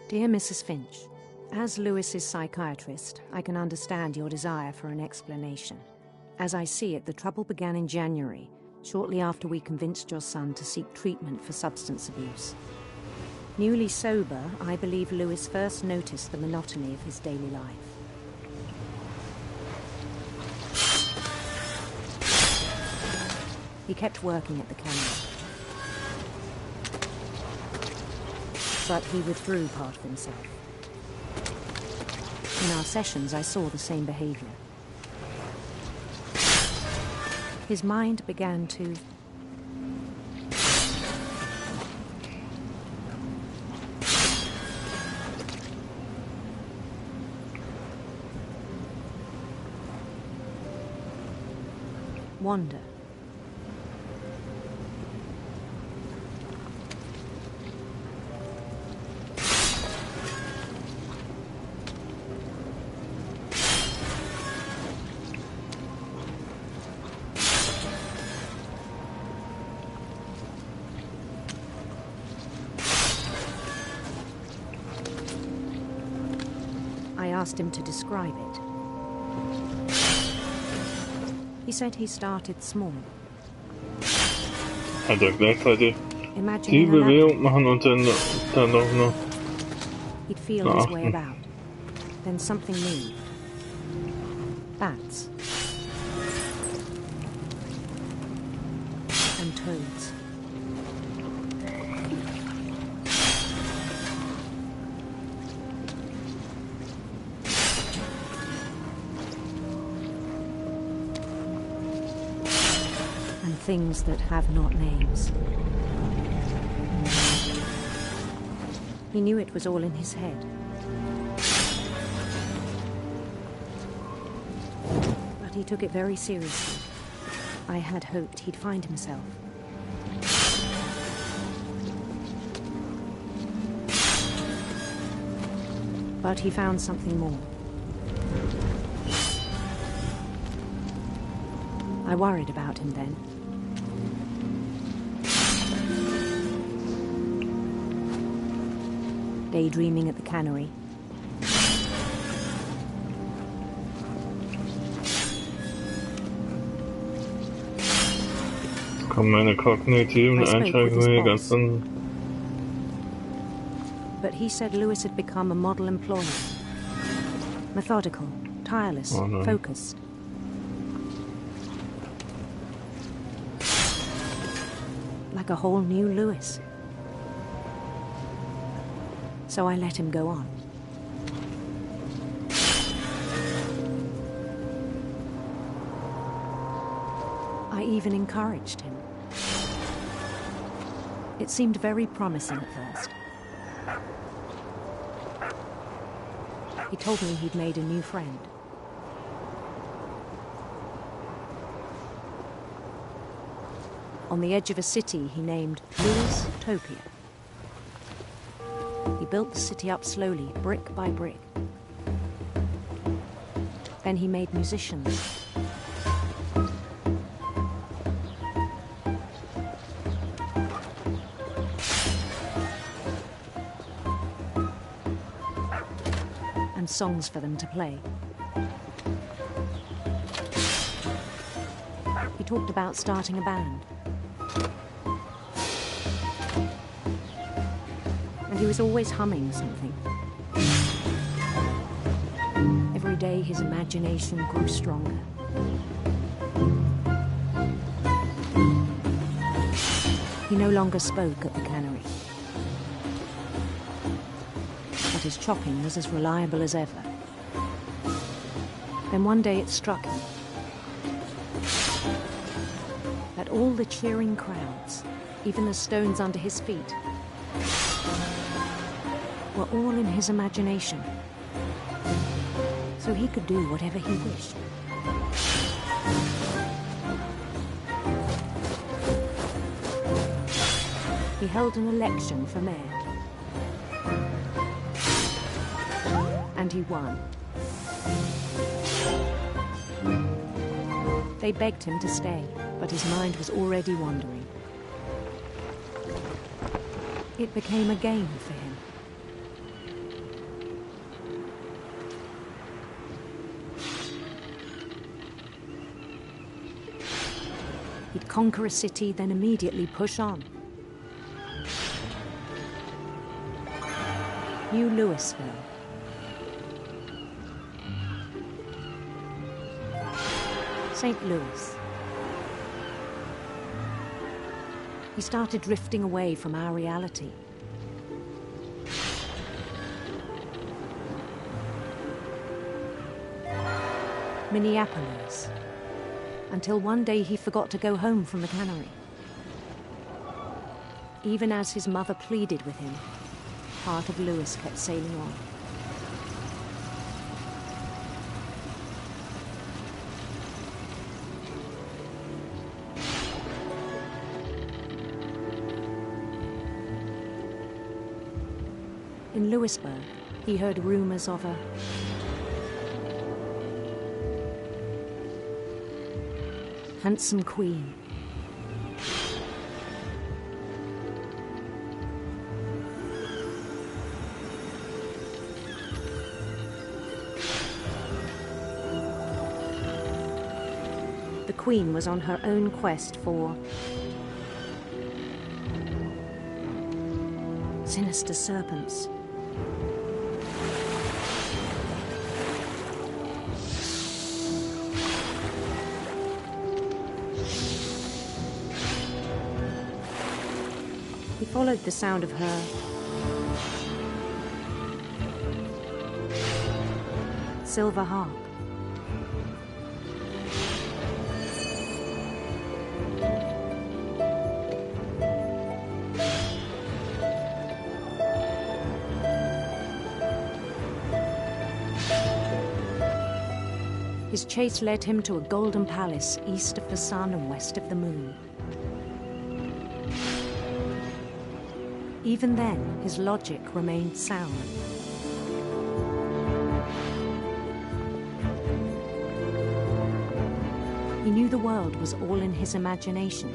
Dear Mrs. Finch, as Lewis's psychiatrist, I can understand your desire for an explanation. As I see it, the trouble began in January, shortly after we convinced your son to seek treatment for substance abuse. Newly sober, I believe Lewis first noticed the monotony of his daily life. He kept working at the cannery, but he withdrew part of himself. In our sessions, I saw the same behavior. His mind began to wander. I asked him to describe it. He said he started small. Hat er gleichzeitig die Imagining a Bewegung machen und dann noch He'd feel his way about. Then something moved. Bats. And toads. And things that have not names. He knew it was all in his head. But he took it very seriously. I had hoped he'd find himself. But he found something more. I worried about him then. Daydreaming at the cannery. Kommen meine kognitiven Einschränkungen hier ganz an. But he said Lewis had become a model employee. Methodical, tireless, focused. Like a whole new Lewis. So I let him go on. I even encouraged him. It seemed very promising at first. He told me he'd made a new friend. On the edge of a city he named Lewis Topia. He built the city up slowly, brick by brick. Then he made musicians. And songs for them to play. He talked about starting a band. And he was always humming something. Every day his imagination grew stronger. He no longer spoke at the cannery. But his chopping was as reliable as ever. Then one day it struck him that all the cheering crowds, even the stones under his feet, were all in his imagination. So he could do whatever he wished. he held an election for mayor. And he won. They begged him to stay, but his mind was already wandering. It became a game for him. He'd conquer a city, then immediately push on. New Louisville. St. Louis. He started drifting away from our reality. Minneapolis. Until one day he forgot to go home from the cannery. Even as his mother pleaded with him, part of Louis kept sailing on. In Louisburg, he heard rumors of a handsome queen. The queen was on her own quest for sinister serpents. He followed the sound of her silver harp. His chase led him to a golden palace east of the sun and west of the moon. Even then, his logic remained sound. He knew the world was all in his imagination.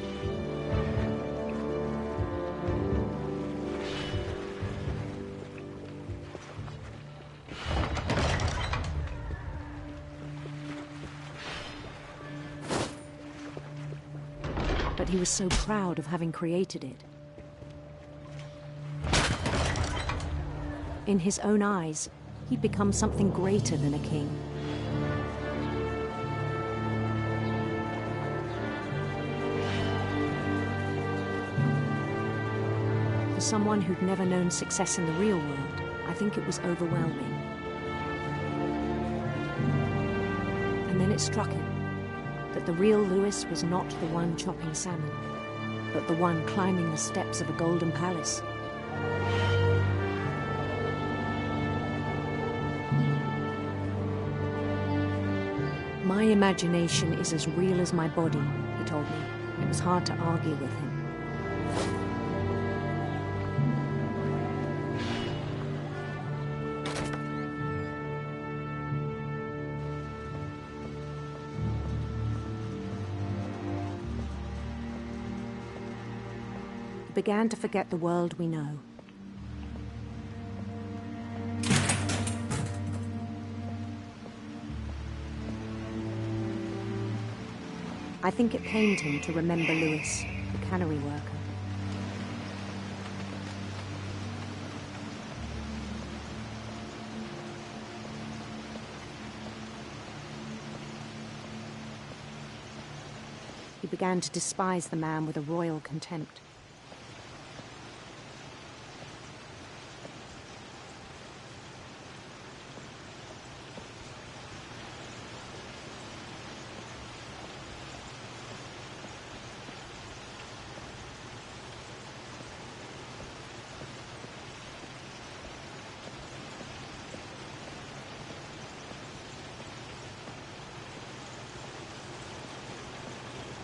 But he was so proud of having created it. In his own eyes, he'd become something greater than a king. For someone who'd never known success in the real world, I think it was overwhelming. And then it struck him that the real Louis was not the one chopping salmon, but the one climbing the steps of a golden palace. My imagination is as real as my body, he told me. It was hard to argue with him. He began to forget the world we know. I think it pained him to remember Louis, the cannery worker. He began to despise the man with a royal contempt.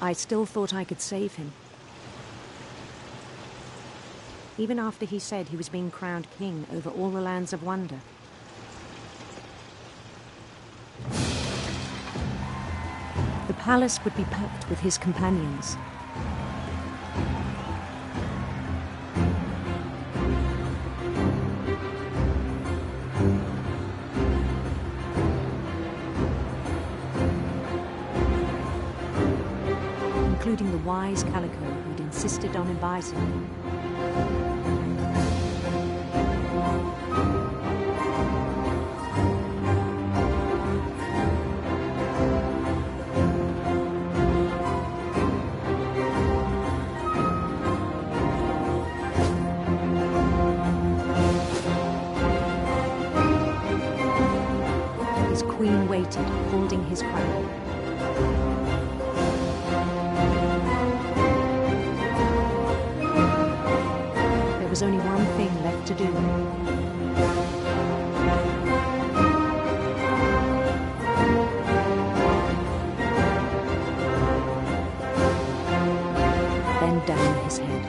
I still thought I could save him. even after he said he was being crowned king over all the lands of wonder. The palace would be packed with his companions. Including the wise Calico who'd insisted on advising him. His queen waited, holding his crown. There was only one thing left to do. Bend down his head.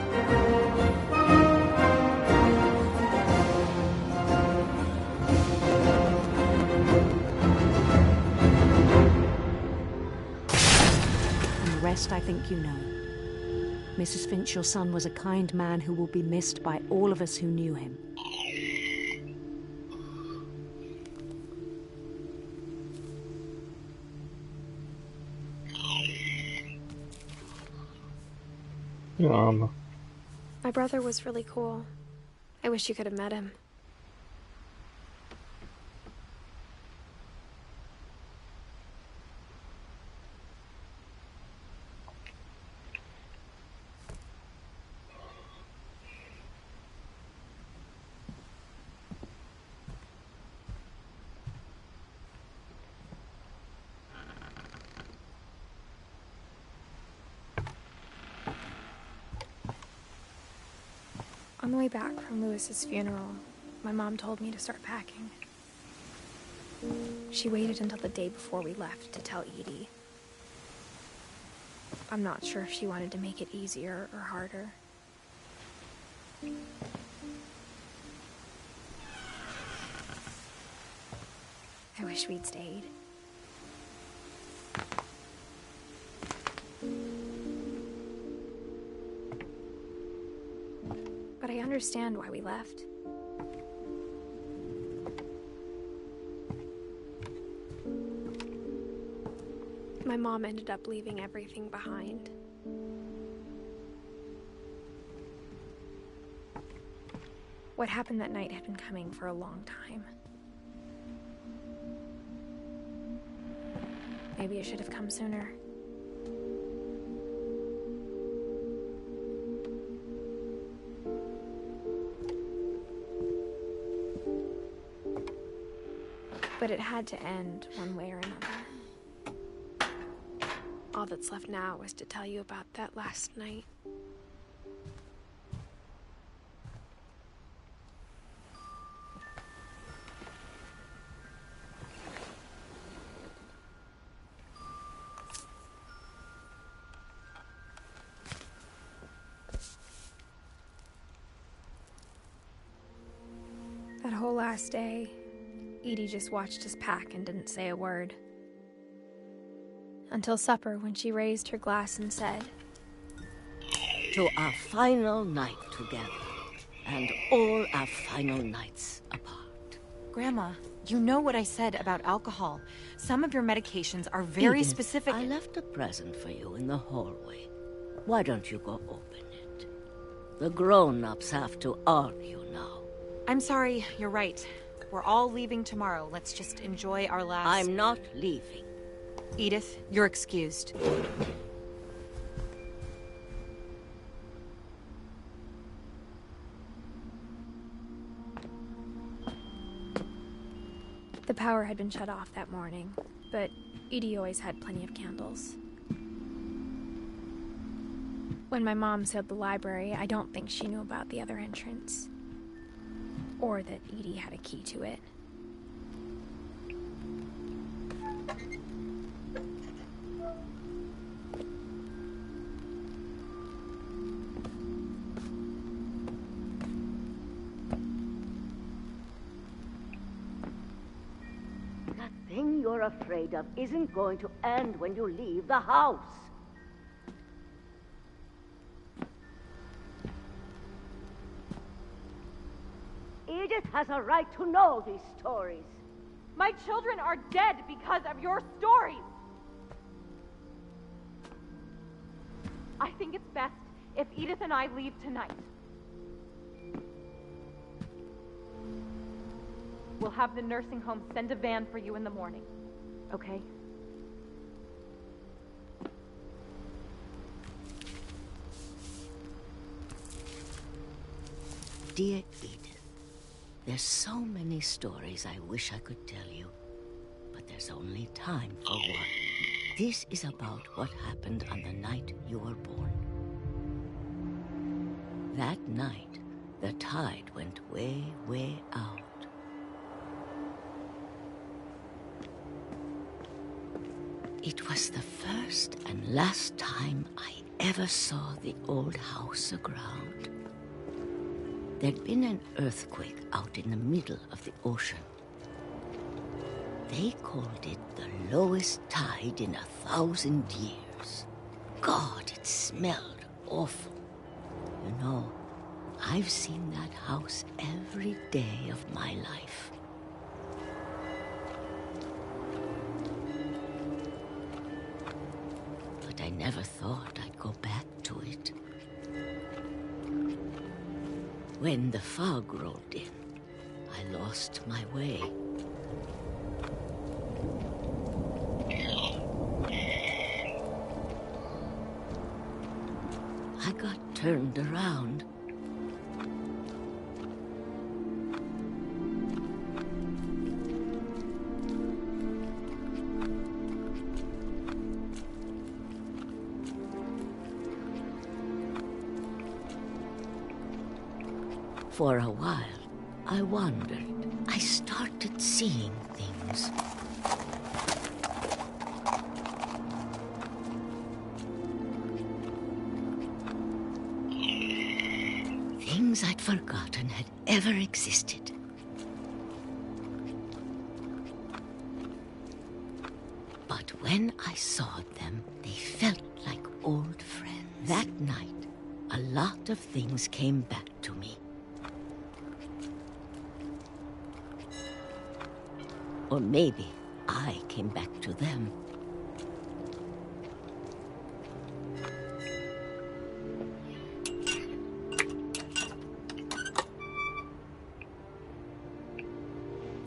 And the rest I think you know. Mrs. Finch, your son was a kind man who will be missed by all of us who knew him. Ja, My brother was really cool. I wish you could have met him. On the way back from Lewis's funeral, my mom told me to start packing. She waited until the day before we left to tell Edie. I'm not sure if she wanted to make it easier or harder. I wish we'd stayed. But I understand why we left. My mom ended up leaving everything behind. What happened that night had been coming for a long time. Maybe it should have come sooner. But it had to end one way or another. All that's left now is to tell you about that last night. That whole last day, Edie just watched us pack and didn't say a word. Until supper, when she raised her glass and said, "To our final night together, and all our final nights apart." Grandma, you know what I said about alcohol. Some of your medications are very Edith, specific. I left a present for you in the hallway. Why don't you go open it? The grown-ups have to argue now. I'm sorry, you're right. We're all leaving tomorrow. Let's just enjoy our last... I'm not leaving. Edith, you're excused. The power had been shut off that morning, but Edie always had plenty of candles. When my mom sealed the library, I don't think she knew about the other entrance. Or that Edie had a key to it. you're afraid of isn't going to end when you leave the house. Edith has a right to know these stories. My children are dead because of your stories. I think it's best if Edith and I leave tonight. We'll have the nursing home send a van for you in the morning, okay? Dear Edith, there's so many stories I wish I could tell you, but there's only time for one. This is about what happened on the night you were born. That night, the tide went way, way out. It was the first and last time I ever saw the old house aground. There'd been an earthquake out in the middle of the ocean. They called it the lowest tide in 1,000 years. God, it smelled awful. You know, I've seen that house every day of my life. But I never thought I'd go back to it. When the fog rolled in, I lost my way. I got turned around. For a while, I wandered. I started seeing things. Things I'd forgotten had ever existed. But when I saw them, they felt like old friends. That night, a lot of things came back to me. Or maybe I came back to them.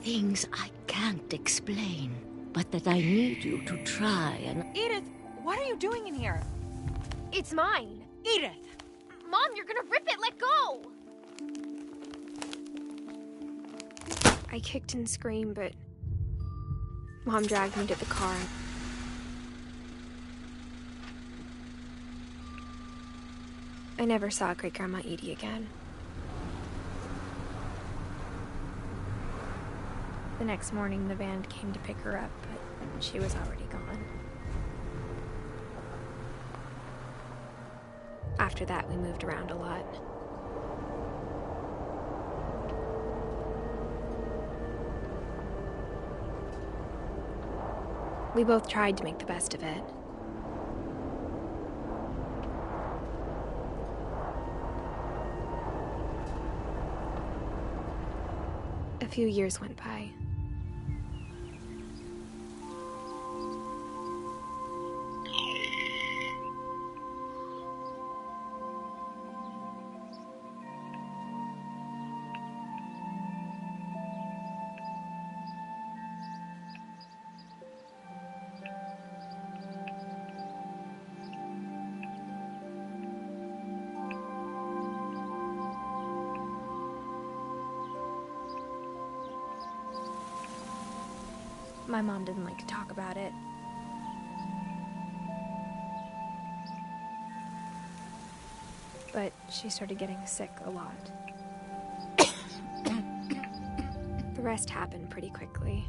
Things I can't explain, but that I need you to try and... Edith, what are you doing in here? It's mine. Edith! Mom, you're gonna rip it! Let go! I kicked and screamed, but Mom dragged me to the car. I never saw Great-Grandma Edie again. The next morning, the van came to pick her up, but she was already gone. After that, we moved around a lot. We both tried to make the best of it. A few years went by. My mom didn't like to talk about it. But she started getting sick a lot. The rest happened pretty quickly.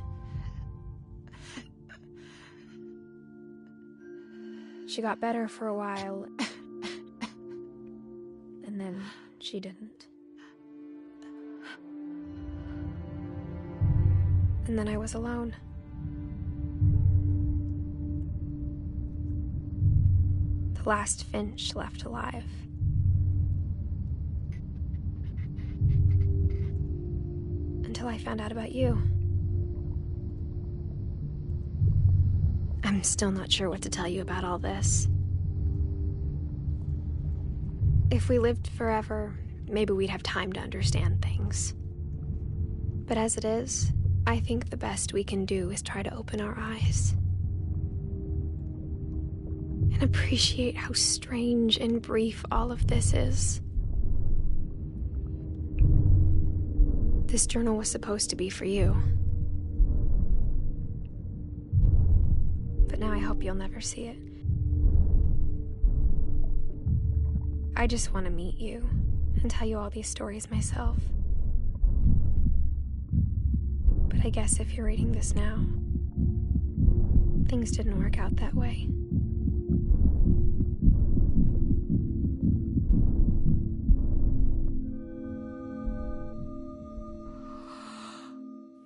She got better for a while, and then she didn't. And then I was alone. The last Finch left alive. Until I found out about you. I'm still not sure what to tell you about all this. If we lived forever, maybe we'd have time to understand things. But as it is, I think the best we can do is try to open our eyes. And appreciate how strange and brief all of this is. This journal was supposed to be for you. But now I hope you'll never see it. I just want to meet you and tell you all these stories myself. But I guess if you're reading this now, things didn't work out that way.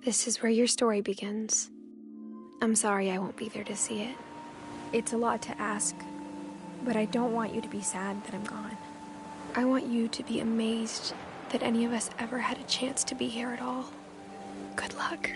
This is where your story begins. I'm sorry I won't be there to see it. It's a lot to ask, but I don't want you to be sad that I'm gone. I want you to be amazed that any of us ever had a chance to be here at all. Good luck.